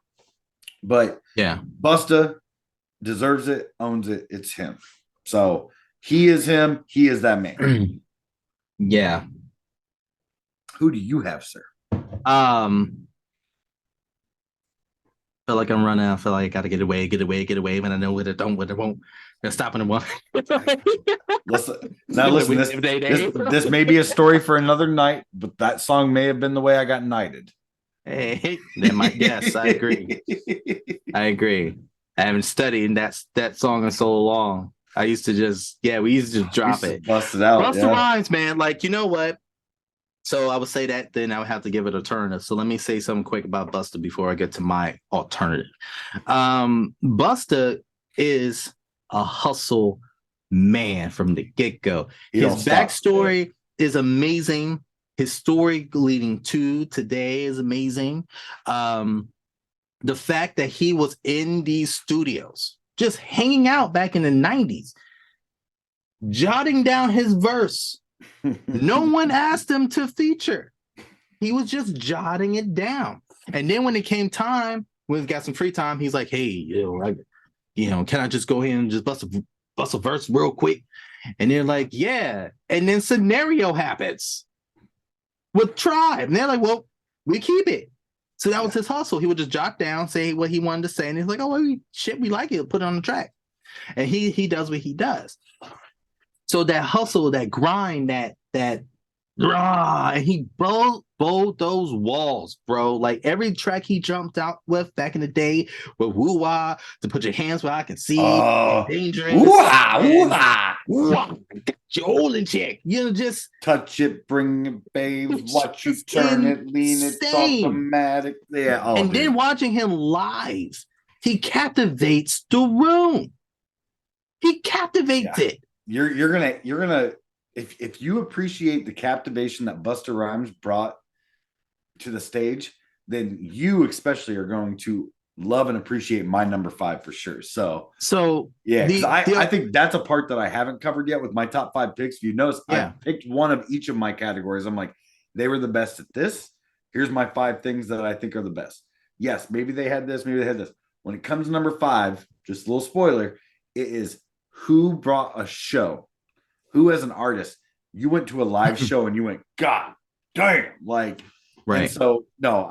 But yeah, Busta deserves it, owns it. It's him. So he is him. He is that man. Yeah. Who do you have, sir? feel like I'm running. I feel like I gotta get away, but I know what it don't, what it won't. They're stopping the one. Listen, this may be a story for another night, but that song may have been the way I got knighted. Hey, yes, I agree. I agree. I haven't studied that song in so long. I used to just, we used to just drop it. Bust it out. Bust the rhymes, man. Like, you know what? So I would say that, then I would have to give it alternative. So let me say something quick about Busta before I get to my alternative. Busta is a hustle man from the get-go. His backstory is amazing. His story leading to today is amazing. The fact that he was in these studios, just hanging out back in the 90s, jotting down his verse. No one asked him to feature. He was just jotting it down. And then when it came time, when he got some free time, he's like, hey, can I just go ahead and just bust a verse real quick? And they're like, yeah. And then Scenario happens with Tribe. And they're like, well, we keep it. So that was his hustle. He would just jot down, say what he wanted to say. And he's like, oh, well, we like it. Put it on the track. And he does what he does. So that hustle, that grind, and he bowled those walls, bro. Like every track he jumped out with back in the day with Woo Wah, to put your hands where I can see, Dangerous. Jolin chick, just touch it, bring it, babe. Watch you turn it, lean it, automatic. Yeah. And then watching him live, he captivates the room. He captivates it. You're gonna if you appreciate the captivation that Busta Rhymes brought to the stage, then you especially are going to love and appreciate my number 5 for sure. So yeah, I think that's a part that I haven't covered yet with my top 5 picks. If you notice, I picked one of each of my categories. I'm like, they were the best at this. Here's my 5 things that I think are the best. Yes, maybe they had this, maybe they had this. When it comes to number 5, just a little spoiler, it is who brought a show, who as an artist, you went to a live show and you went, God damn, like, right. And so no,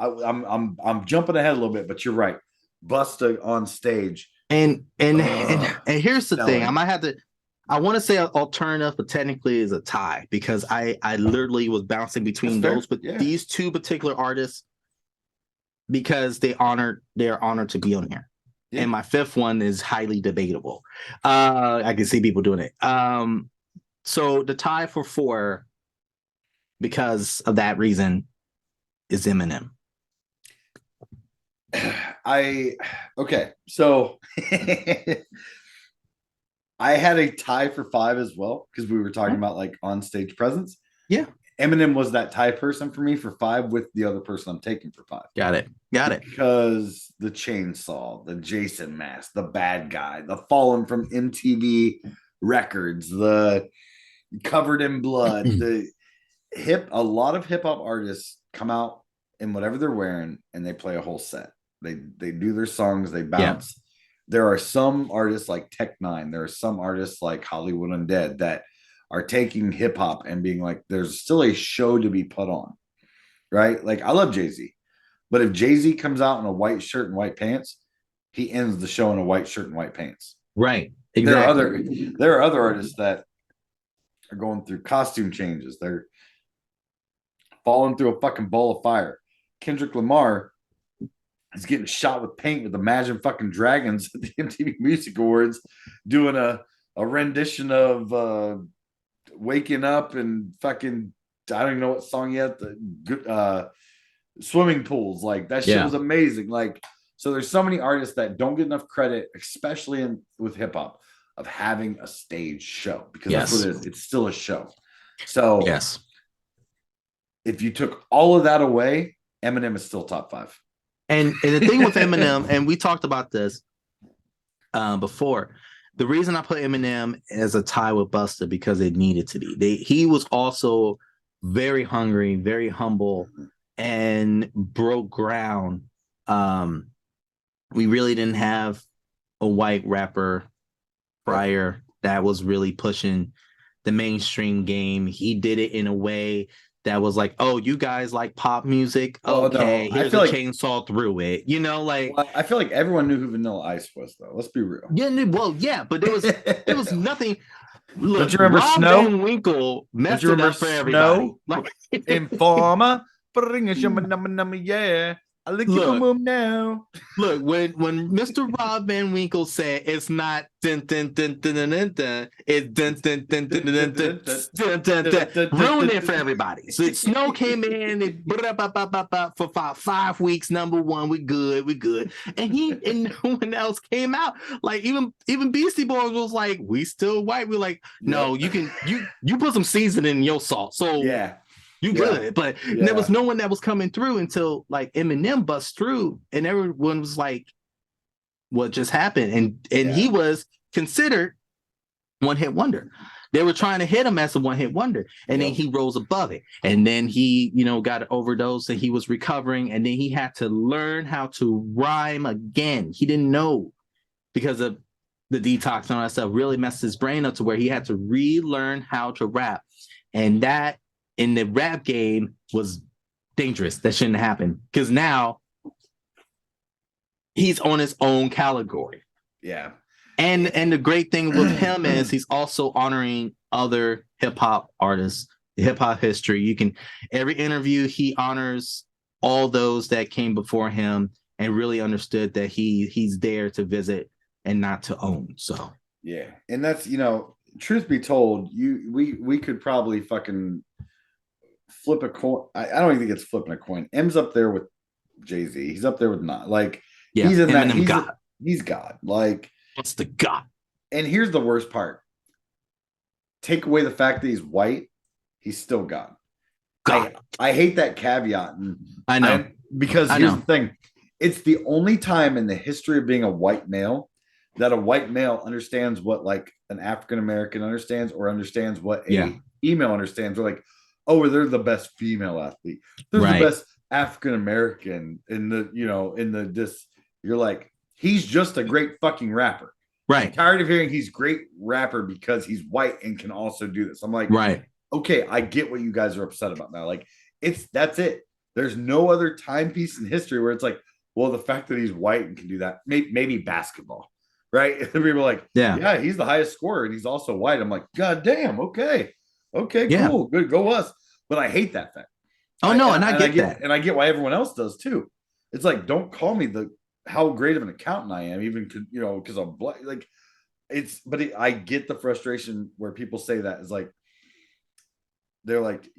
I'm jumping ahead a little bit, but you're right. Busta on stage. And here's the thing. I want to say alternative, but technically is a tie because I literally was bouncing between those, but these two particular artists, because they're honored to be on here. Yeah. And my 5th one is highly debatable. I can see people doing it. So the tie for 4, because of that reason, is Eminem. So I had a tie for 5 as well because we were talking about like on stage presence. Yeah. Eminem was that tie person for me for 5 with the other person I'm taking for 5. Got it. Because the chainsaw, the Jason mask, the bad guy, the fallen from MTV records, the covered in blood, a lot of hip hop artists come out in whatever they're wearing and they play a whole set. They do their songs, they bounce. Yeah. There are some artists like Tech Nine, there are some artists like Hollywood Undead that are taking hip hop and being like, there's still a show to be put on, right? Like I love Jay-Z, but if Jay-Z comes out in a white shirt and white pants, he ends the show in a white shirt and white pants. Right. Exactly. There are other artists that are going through costume changes. They're falling through a fucking ball of fire. Kendrick Lamar is getting shot with paint with Imagine fucking Dragons at the MTV Music Awards, doing a rendition of Waking Up and fucking, I don't even know what song yet. The Swimming Pools, like that shit was amazing. Like, so there's so many artists that don't get enough credit, especially with hip hop, of having a stage show, because that's what it is. It's still a show. So if you took all of that away, Eminem is still top 5. And the thing with Eminem, and we talked about this before, the reason I put Eminem as a tie with Busta because it needed to be. He was also very hungry, very humble, and broke ground. We really didn't have a white rapper prior that was really pushing the mainstream game. He did it in a way that was like, oh, you guys like pop music? Oh, Okay, no. I here's feel a like chainsaw through it. You know, like well, I feel like everyone knew who Vanilla Ice was, though. Let's be real. yeah, well, yeah, but there was nothing. Look, Don't you remember Rob Snow? Van Winkle Don't messed you it remember up for everybody. Snow? Like, Informer. Bring a number, yeah. I lick your Look. boom now. look, when Mr. Rob Van Winkle said it's not dun dun dun dun dun dun, dun it's dun dun dun dun dun dun dun dun dun, ruined it for everybody. So Snow came in and for about 5 weeks. Number one, we good, and no one else came out. Like even Beastie Boys was like, we still white. We're like, no, you can you put some seasoning in your salt, so Yeah. you good, but there was no one that was coming through until like Eminem bust through, and everyone was like, "What just happened?" And he was considered one hit wonder. They were trying to hit him as a one hit wonder, and then he rose above it, and then he got an overdose, and he was recovering, and then he had to learn how to rhyme again. He didn't know because of the detox and all that stuff. Really messed his brain up to where he had to relearn how to rap, and that in the rap game was dangerous. That shouldn't happen because now he's on his own category. Yeah. And the great thing with him is he's also honoring other hip hop artists, hip hop history. You can every interview he honors all those that came before him and really understood that he's there to visit and not to own. So yeah, and that's truth be told, we could probably fucking flip a coin. I don't even think it's flipping a coin. M's up there with Jay-Z. He's up there with not like he's in that. He's God. Like what's the God? And here's the worst part. Take away the fact that he's white, he's still God. I hate that caveat. And I know because here's the thing. It's the only time in the history of being a white male that a white male understands what like an African American understands or understands what a female understands. They're like, oh, they're the best female athlete. They're the best African American in the this. You're like, he's just a great fucking rapper. Right. I'm tired of hearing he's great rapper because he's white and can also do this. I'm like, okay, I get what you guys are upset about now. Like, that's it. There's no other timepiece in history where it's like, well, the fact that he's white and can do that, maybe basketball, right? And people are like, yeah, he's the highest scorer and he's also white. I'm like, God damn, okay, cool, good, go us. But I hate that fact. And I get that. And I get why everyone else does too. It's like, don't call me how great of an accountant I am, even because I'm black. Like I get the frustration where people say that is like, they're like,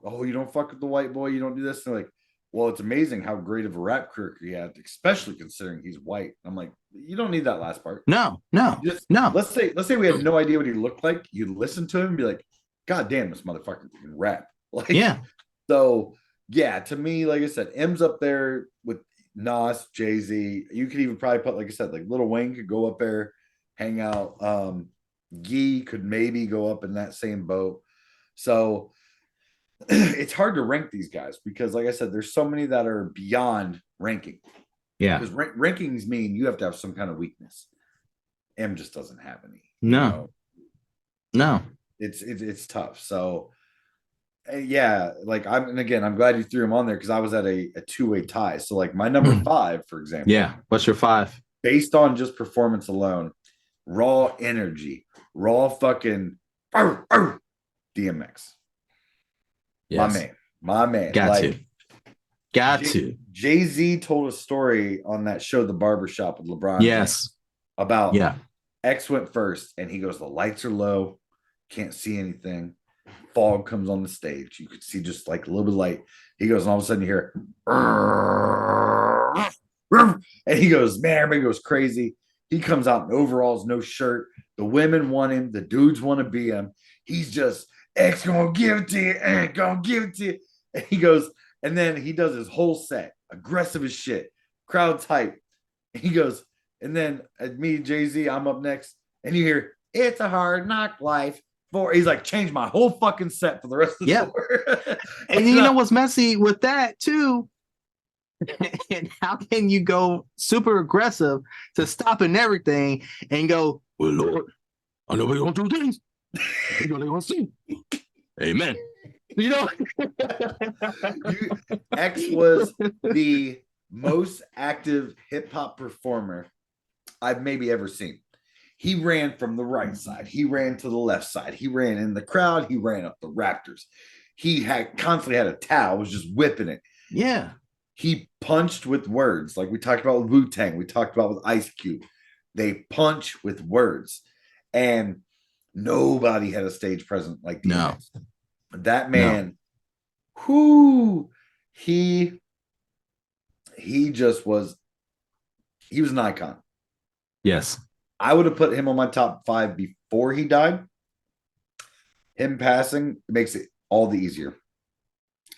oh, you don't fuck with the white boy, you don't do this. And they're like, well, it's amazing how great of a rap career he had, especially considering he's white. I'm like, you don't need that last part. No. Let's say we had no idea what he looked like. You listen to him and be like, God damn, this motherfucker can rap. Like, So to me, like I said, M's up there with Nas, Jay-Z. You could even probably put, like I said, like Lil Wayne could go up there, hang out. Gee could maybe go up in that same boat. So it's hard to rank these guys because, like I said, there's so many that are beyond ranking. Yeah. Because rankings mean you have to have some kind of weakness. M just doesn't have any. No. It's tough. So like I'm glad you threw him on there because I was at a two-way tie. So like my number 5, for example. Yeah. What's your 5? Based on just performance alone, raw energy, raw fucking DMX. Yes. My man. Got to. Jay-Z told a story on that show, The Barbershop with LeBron. Yes. About X went first, and he goes, the lights are low, can't see anything. Fog comes on the stage. You could see just like a little bit of light. He goes, and all of a sudden you hear, and he goes, man, everybody goes crazy. He comes out in overalls, no shirt. The women want him. The dudes want to be him. He's just, X gonna give it to you, and gonna give it to you. And he goes, and then he does his whole set, aggressive as shit, crowd's hype. He goes, and then me, Jay-Z, I'm up next, and you hear, it's a hard knock life. He's like, change my whole fucking set for the rest of the tour. And you know what's messy with that too? And how can you go super aggressive to stopping everything and go, well, Lord, I know we're gonna do things. I know they're gonna see. Amen. You know, X was the most active hip hop performer I've maybe ever seen. He ran from the right side. He ran to the left side. He ran in the crowd. He ran up the Raptors. He had constantly had a towel, was just whipping it. Yeah. He punched with words. Like we talked about with Wu-Tang. We talked about with Ice Cube. They punch with words. And nobody had a stage presence like DMX. No. That man, whoo, he just was, he was an icon. Yes. I would have put him on my top 5 before he died. Him passing makes it all the easier.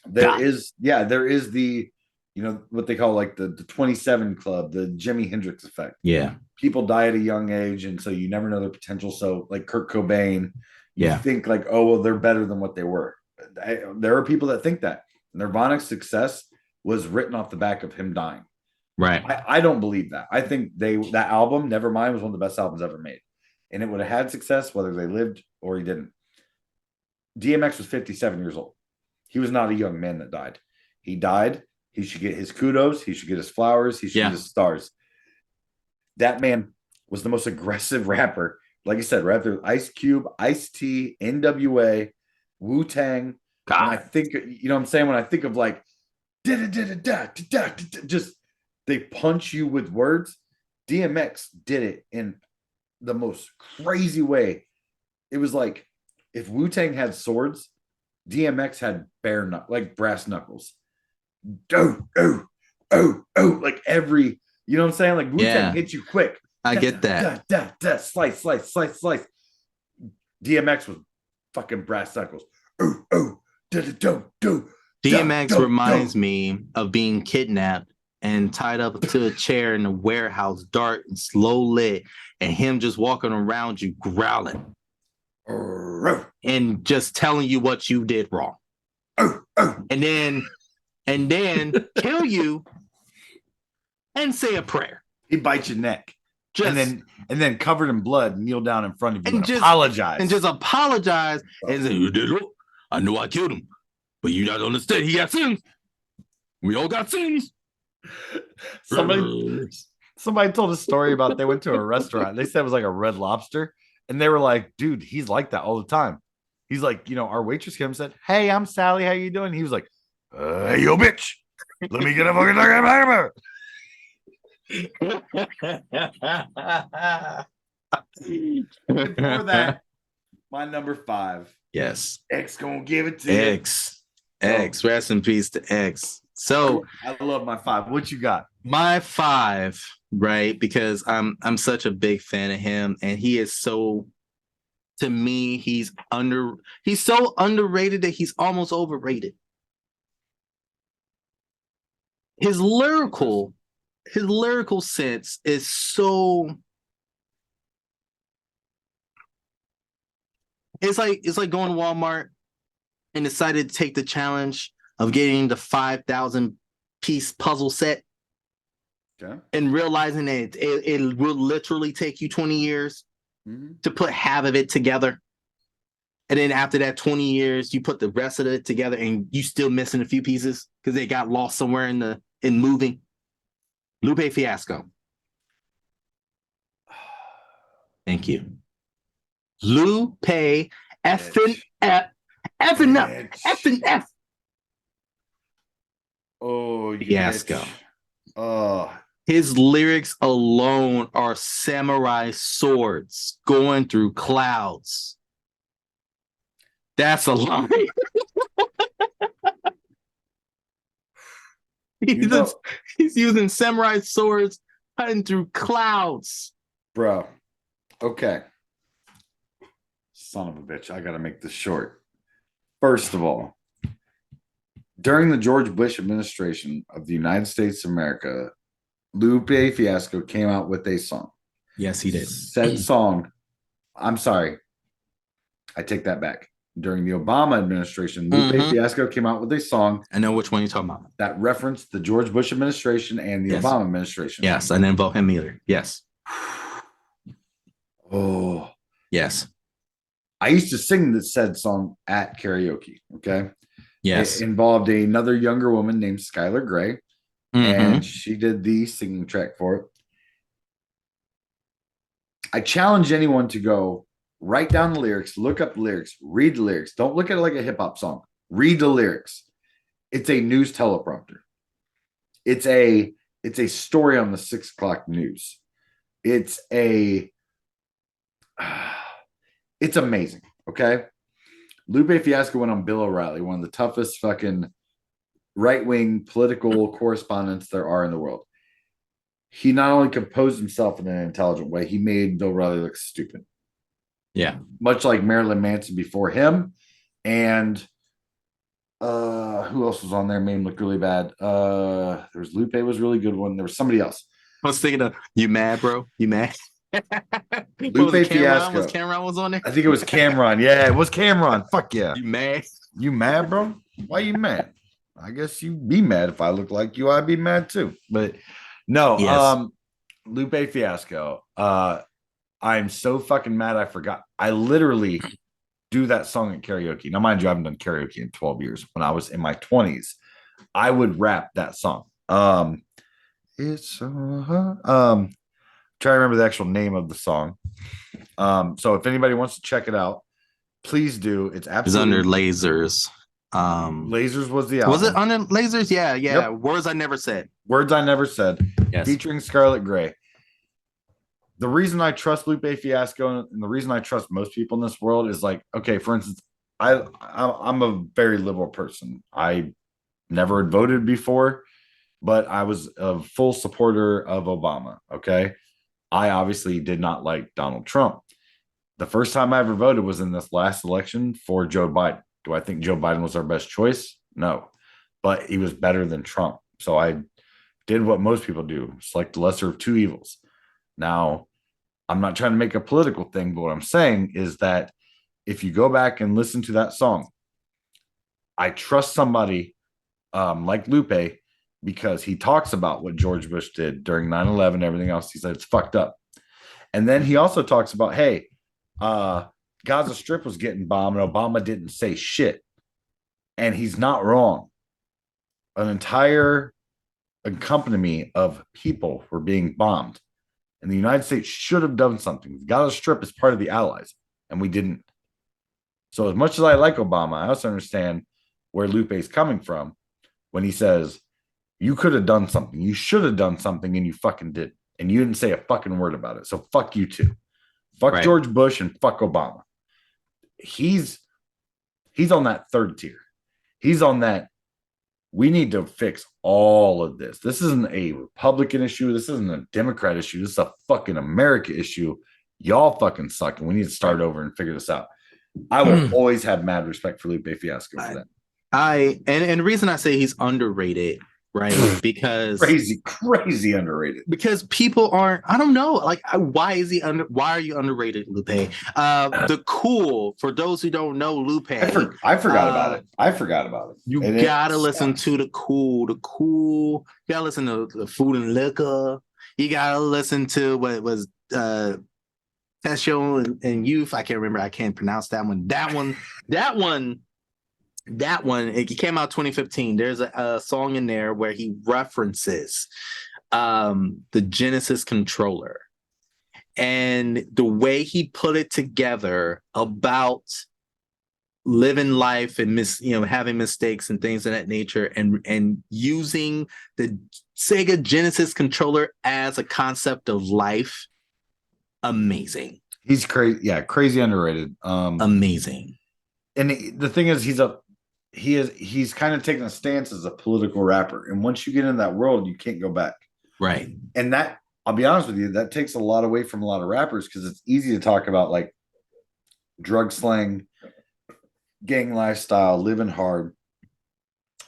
There is the, you know, what they call like the 27 club, the Jimi Hendrix effect. Yeah. People die at a young age, and so you never know their potential. So like Kurt Cobain, you think like, oh, well, they're better than what they were. There are people that think that. Nirvana's success was written off the back of him dying. Right. I don't believe that. I think that album, Nevermind, was one of the best albums ever made. And it would have had success whether they lived or he didn't. DMX was 57 years old. He was not a young man that died. He died. He should get his kudos. He should get his flowers. He should get his stars. That man was the most aggressive rapper. Like I said, right there, Ice Cube, Ice-T, NWA, Wu-Tang. I think, you know what I'm saying? When I think of like, just they punch you with words. DMX did it in the most crazy way. It was like if Wu-Tang had swords, DMX had brass knuckles. Like every, you know what I'm saying? Like Wu-Tang hits you quick. I get that. Slice. DMX was fucking brass knuckles. DMX reminds me of being kidnapped and tied up to a chair in a warehouse, dark and slow lit, and him just walking around you growling and just telling you what you did wrong. And then kill you and say a prayer. He bites your neck. And then covered in blood, kneel down in front of you and apologize. And just apologize and say, you did it. I know I killed him, but you don't understand. He got sins. We all got sins. Somebody told a story about they went to a restaurant. They said it was like a Red Lobster. And they were like, dude, he's like that all the time. He's like, you know, our waitress came and said, hey, I'm Sally. How you doing? He was like, hey, yo, bitch. Let me get a fucking hamburger. Before that, my number 5. Yes. X gonna give it to X. Rest in peace to X. So I love my 5. What you got? My 5, right? Because I'm such a big fan of him, and he is so, to me, he's so underrated that he's almost overrated. His lyrical sense is so, it's like going to Walmart and decided to take the challenge of getting the 5,000 piece puzzle set. Okay. And realizing that it will literally take you 20 years to put half of it together. And then after that 20 years, you put the rest of it together and you still missing a few pieces because they got lost somewhere in moving. Lupe Fiasco. Thank you. Lupe effing F. Oh, Fiasco. Oh. His lyrics alone are samurai swords going through clouds. That's a lie. He's using samurai swords cutting through clouds. Bro. Okay. Son of a bitch. I got to make this short. First of all, during the George Bush administration of the United States of America, Lupe Fiasco came out with a song. Yes, he did. Said song. I'm sorry. I take that back. During the Obama administration, Lupe Fiasco came out with a song. I know which one you're talking about. That referenced the George Bush administration and the Obama administration. Yes, I didn't vote him either. Yes. Oh. Yes. I used to sing this said song at karaoke. Okay. Yes. It involved another younger woman named Skylar Grey, and she did the singing track for it. I challenge anyone to go write down the lyrics, look up the lyrics, read the lyrics. Don't look at it like a hip hop song. Read the lyrics. It's a news teleprompter. It's a story on the 6 o'clock news. It's amazing. Okay. Lupe Fiasco went on Bill O'Reilly, one of the toughest fucking right-wing political correspondents there are in the world. He not only composed himself in an intelligent way, he made Bill O'Reilly look stupid. Yeah. Much like Marilyn Manson before him. And who else was on there? Made him look really bad. There was Lupe was a really good one. There was somebody else. I was thinking of You Mad, Bro? You Mad? Lupe Fiasco. Was Cameron was on there? I think it was Cameron. Yeah, it was Cameron. Fuck yeah. You mad? You mad, bro? Why you mad? I guess you be mad. If I look like you, I'd be mad too. But no, yes. Lupe Fiasco. I'm so fucking mad I forgot. I literally do that song at karaoke. Now, mind you, I haven't done karaoke in 12 years. When I was in my 20s, I would rap that song. It's so try to remember the actual name of the song. So if anybody wants to check it out, please do. It's absolutely under Lasers. Lasers was the album. Was it under Lasers? Yeah. Yep. Words I Never Said. Words I Never Said. Yes. Featuring Scarlet Grey. The reason I trust Lupe Fiasco and the reason I trust most people in this world is like, okay, for instance, I'm a very liberal person. I never had voted before, but I was a full supporter of Obama. Okay. I obviously did not like Donald Trump. The first time I ever voted was in this last election for Joe Biden. Do I think Joe Biden was our best choice? No, but he was better than Trump. So I did what most people do, select the lesser of two evils. Now, I'm not trying to make a political thing, but what I'm saying is that if you go back and listen to that song, I trust somebody like Lupe because he talks about what George Bush did during 9/11 and everything else. He said it's fucked up. And then he also talks about, hey, Gaza Strip was getting bombed and Obama didn't say shit. And he's not wrong. An entire company of people were being bombed. And the United States should have done something. Gaza Strip is part of the Allies, and we didn't. So as much as I like Obama, I also understand where Lupe is coming from when he says, you could have done something. You should have done something, and you fucking did. And you didn't say a fucking word about it. So fuck you too. Fuck right. George Bush and fuck Obama. He's on that third tier. He's on that. We need to fix all of this. This isn't a Republican issue. This isn't a Democrat issue. This is a fucking America issue. Y'all fucking suck, and we need to start over and figure this out. I will always have mad respect for Lupe Fiasco for that. And the reason I say he's underrated, right? Because crazy underrated. Because people aren't. I don't know. Like, why is he under? Why are you underrated, Lupe? The cool. For those who don't know, Lupe. I forgot about it. I forgot about it. You gotta listen to the cool. The cool. You gotta listen to the Food and Liquor. You gotta listen to what was Tesho and Youth. I can't remember. I can't pronounce that one. That one, it came out 2015. There's a song in there where he references the Genesis controller and the way he put it together about living life and having mistakes and things of that nature, and using the Sega Genesis controller as a concept of life. Amazing. He's crazy. Yeah, crazy underrated. Amazing. And the thing is, he's kind of taking a stance as a political rapper. And once you get in that world, you can't go back. Right. And that, I'll be honest with you, that takes a lot away from a lot of rappers because it's easy to talk about like drug slang, gang lifestyle, living hard.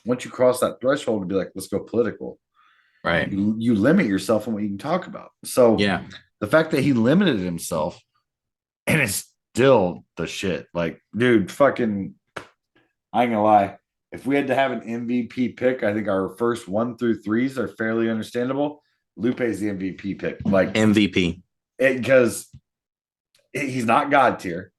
Once you cross that threshold to be like, let's go political. Right. You limit yourself on what you can talk about. So yeah, the fact that he limited himself and it's still the shit. Like, dude, fucking, I ain't gonna lie. If we had to have an MVP pick, I think our first 1 through 3s are fairly understandable. Lupe's the MVP pick. Like MVP. Because he's not God tier.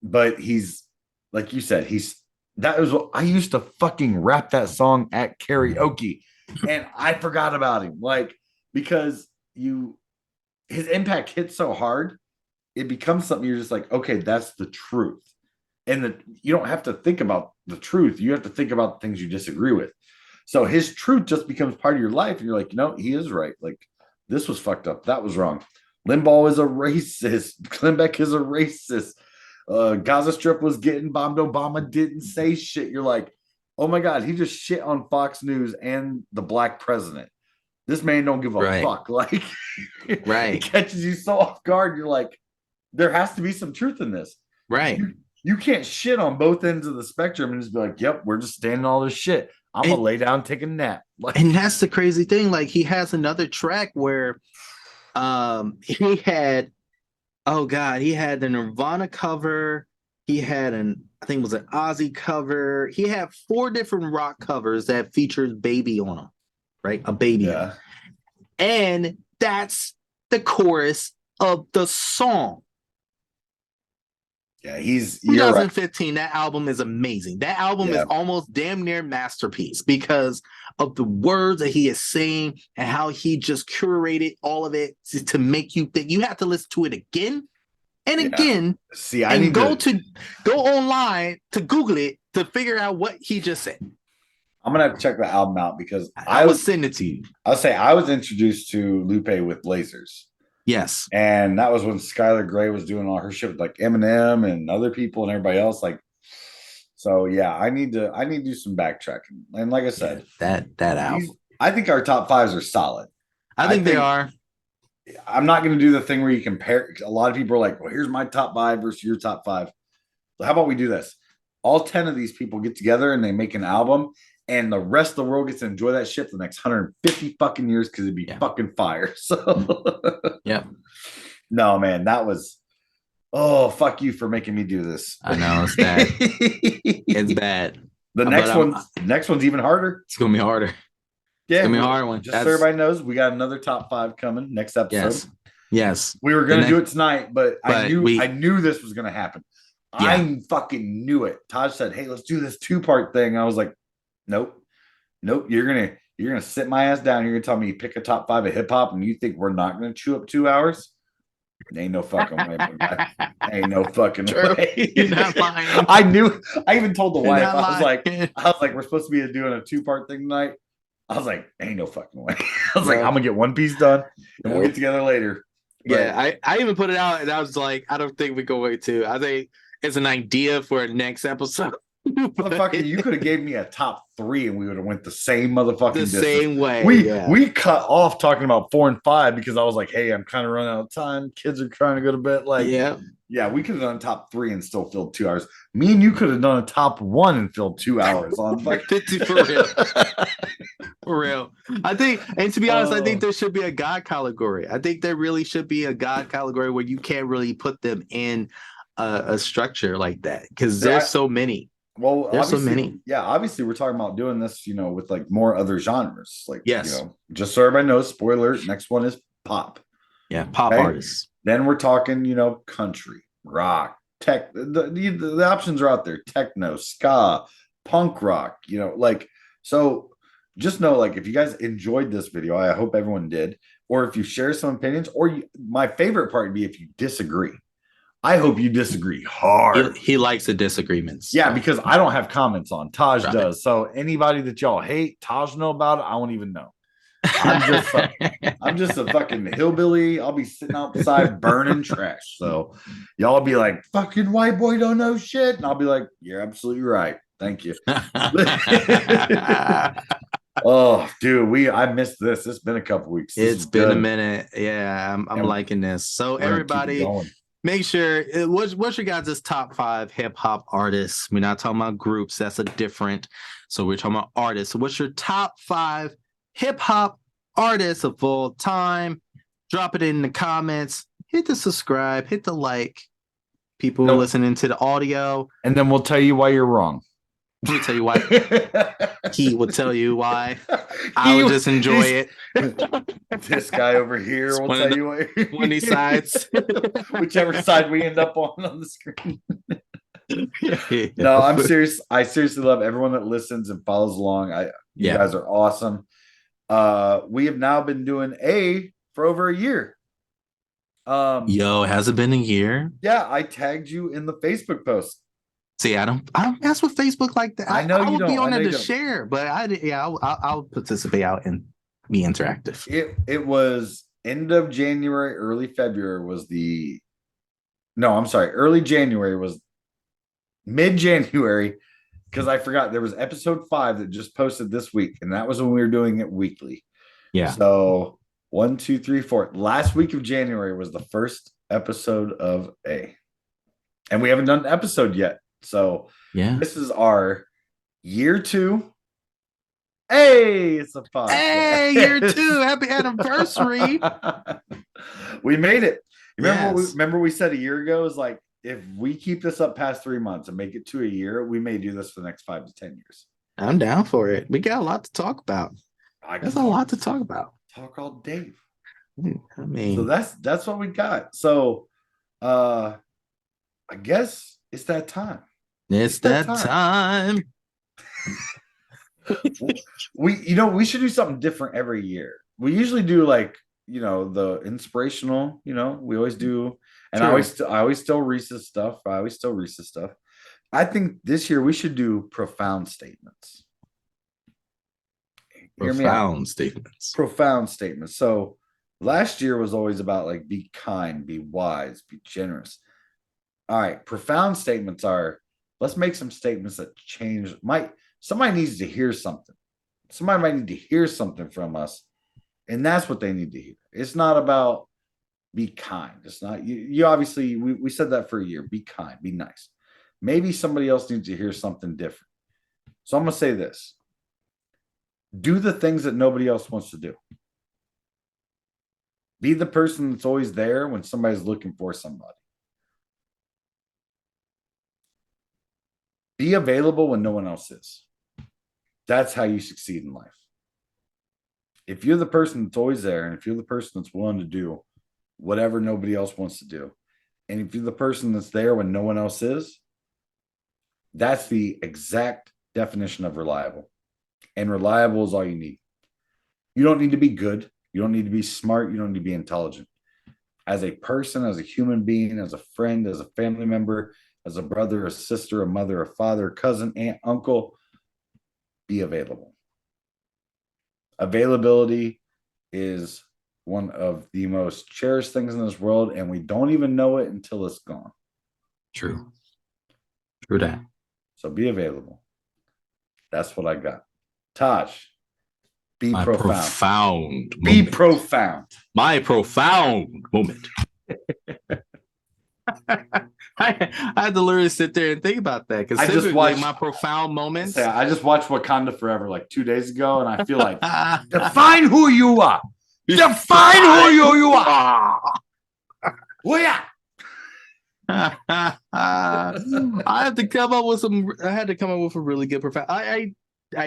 But he's, like you said, he's that was what I used to fucking rap that song at karaoke, and I forgot about him. Like, because his impact hits so hard, it becomes something you're just like, okay, that's the truth. And you don't have to think about the truth. You have to think about the things you disagree with. So his truth just becomes part of your life. And you're like, he is right. Like, this was fucked up. That was wrong. Limbaugh is a racist. Klimbeck is a racist. Gaza Strip was getting bombed. Obama didn't say shit. You're like, oh my God, he just shit on Fox News and the black president. This man don't give a fuck. Like, right. It catches you so off guard. You're like, there has to be some truth in this. Right. You can't shit on both ends of the spectrum and just be like, yep, we're just standing all this shit. I'm going to lay down, take a nap. Like, and that's the crazy thing. Like, he has another track where he had, oh God, he had the Nirvana cover. He had I think it was an Ozzy cover. He had 4 different rock covers that features Baby on them, right? A baby. Yeah. And that's the chorus of the song. Yeah, 2015. Right. That album is amazing. That album is almost damn near masterpiece because of the words that he is saying and how he just curated all of it to make you think. You have to listen to it again and again. See, I need go online to Google it to figure out what he just said. I'm gonna have to check the album out because I will send it to you. I'll say I was introduced to Lupe with Lasers. Yes. And that was when Skylar Grey was doing all her shit with like Eminem and other people and everybody else. Like, so yeah, I need to do some backtracking. And like I said, that album. I think our top 5s are solid. I think they are. I'm not going to do the thing where you compare. A lot of people are like, well, here's my top 5 versus your top 5. So how about we do this? All 10 of these people get together and they make an album, and the rest of the world gets to enjoy that shit for the next 150 fucking years because it'd be fucking fire. So yeah. No, man, that was fuck you for making me do this. I know, it's bad. It's bad. The next one's even harder. It's gonna be harder. Yeah, it's gonna be a hard one. Just so everybody knows, we got another top 5 coming next episode. Yes. We were gonna do it tonight, but I knew this was gonna happen. Yeah. I fucking knew it. Taj said, hey, let's do this 2-part thing. I was like, Nope. You're gonna sit my ass down. You're gonna tell me pick a top 5 of hip hop, and you think we're not gonna chew up 2 hours? Ain't no fucking way. Ain't no fucking way. You're not lying. I knew. I even told the wife. I was like, we're supposed to be doing a 2-part thing tonight. I was like, ain't no fucking way. I was like, I'm gonna get one piece done, and we'll get together later. But, yeah, I even put it out, and I was like, I don't think we go wait too. I think it's an idea for a next episode. Motherfucker, you could have gave me a top 3 and we would have went the same motherfucking distance. Same way. We cut off talking about 4 and 5 because I was like, hey, I'm kind of running out of time. Kids are trying to go to bed. Like, yeah, we could have done top 3 and still filled 2 hours. Me and you could have done a top 1 and filled 2 hours on like for real. For real. I think, and to be honest, I think there should be a God category. I think there really should be a God category where you can't really put them in a structure like that because there's so many. Well, there's so many. Yeah, obviously we're talking about doing this, with like more other genres. Like, yes, just so everybody knows, spoiler alert, next one is pop. Yeah, pop artists. Then we're talking, country, rock, tech. The options are out there: techno, ska, punk rock. So just know, like, if you guys enjoyed this video, I hope everyone did, or if you share some opinions, or my favorite part would be if you disagree. I hope you disagree hard. He likes the disagreements. Yeah, because I don't have comments on. Taj does. So anybody that y'all hate, Taj know about it. I won't even know. I'm just a fucking hillbilly. I'll be sitting outside burning trash. So y'all be like, fucking white boy don't know shit. And I'll be like, you're absolutely right. Thank you. Oh, dude, I missed this. It's been a couple weeks. It's been a minute. Yeah, I'm liking this. So everybody, make sure, what's your guys' top 5 hip hop artists? We're not talking about groups. That's a different. So we're talking about artists. So what's your top 5 hip hop artists of all time? Drop it in the comments. Hit the subscribe. Hit the like. People listening to the audio. And then we'll tell you why you're wrong. We'll tell you why. He will tell you why. I will just enjoy it. This guy over here will tell you why. 20 sides. Whichever side we end up on the screen. No, I'm serious. I seriously love everyone that listens and follows along. You guys are awesome. We have now been doing for over a year. Has it been a year? Yeah, I tagged you in the Facebook post. See, I don't mess with Facebook like that. I know you would don't. be on there to share, but I'll participate out and be interactive. It was end of January, early February was early January was mid-January, because I forgot there was episode 5 that just posted this week, and that was when we were doing it weekly. Yeah. So 1, 2, 3, 4. Last week of January was the first episode of A. And we haven't done an episode yet. So this is our year 2. Hey, it's a podcast. Hey, year 2. Happy anniversary. We made it. Remember we said a year ago is like, if we keep this up past 3 months and make it to a year, we may do this for the next 5 to 10 years. I'm down for it. We got a lot to talk about. There's a lot to talk about. Talk all day. I mean, so that's what we got. So I guess it's that time. It's that time. We should do something different every year. We usually do the inspirational, we always do. And I always still Reese's stuff. I think this year we should do profound statements. Profound statements. So last year was always about be kind, be wise, be generous. All right. Profound statements are, let's make some statements that change. Somebody needs to hear something. Somebody might need to hear something from us. And that's what they need to hear. It's not about be kind. It's not, you obviously, we said that for a year. Be kind, be nice. Maybe somebody else needs to hear something different. So I'm going to say this. Do the things that nobody else wants to do. Be the person that's always there when somebody's looking for somebody. Be available when no one else is. That's how you succeed in life. If you're the person that's always there, and if you're the person that's willing to do whatever nobody else wants to do, and if you're the person that's there when no one else is, that's the exact definition of reliable. And reliable is all you need. You don't need to be good. You don't need to be smart. You don't need to be intelligent. As a person, as a human being, as a friend, as a family member, as a brother, a sister, a mother, a father, cousin, aunt, uncle, be available. Availability is one of the most cherished things in this world, and we don't even know it until it's gone. True that. So be available. That's what I got. Taj, be profound. Be profound. My profound moment. I had to literally sit there and think about that, because typically my profound moments. I just watched Wakanda Forever 2 days ago, and I feel like define who you are. Define who you are. Oh yeah. I had to come up with a really good profound. I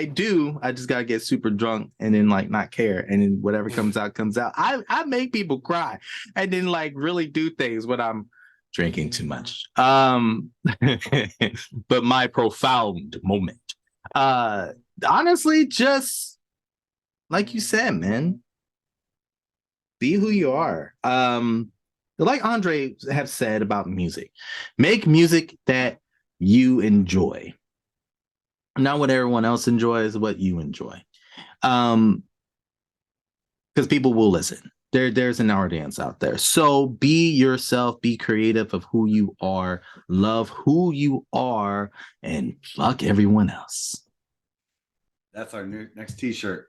just gotta get super drunk and then not care, and then whatever comes out. I make people cry and then really do things when I'm drinking too much. But my profound moment, honestly, just like you said, man, be who you are. Like Andre have said about music, make music that you enjoy. Not what everyone else enjoys, what you enjoy. Because people will listen. There's an audience out there. So be yourself, be creative of who you are, love who you are, and fuck everyone else. That's our next t-shirt.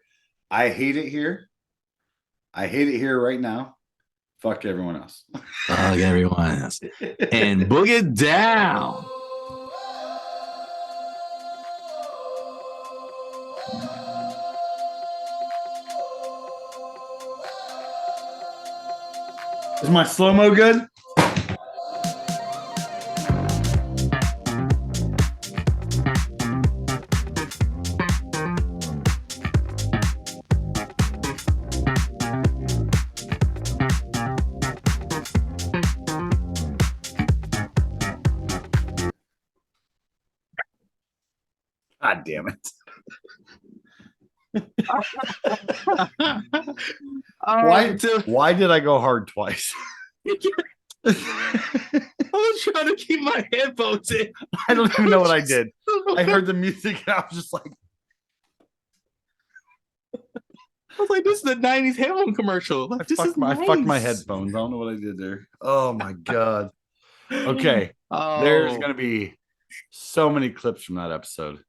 I hate it here. I hate it here right now. Fuck everyone else. Fuck everyone else. And boog it down. Is my slow-mo good? damn it. Why did I go hard twice? I was trying to keep my headphones in. I don't even know what I did. I heard the music and I was just like, I was like, this is the 90s headphone commercial. Like, I fucked my headphones. I don't know what I did there. Oh my God. Okay. There's going to be so many clips from that episode.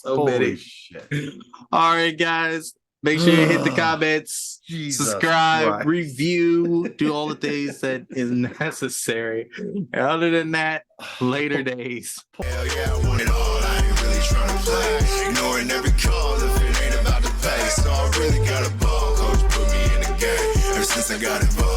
Holy many. Shit. All right, guys. Make sure you hit the comments, subscribe, Christ. review, do all the things that is necessary. And other than that, later days. Hell yeah, I want it all. I ain't really trying to play. Ignoring every call if it ain't about to pay. So I really got a ball. Coach put me in the game ever since I got involved.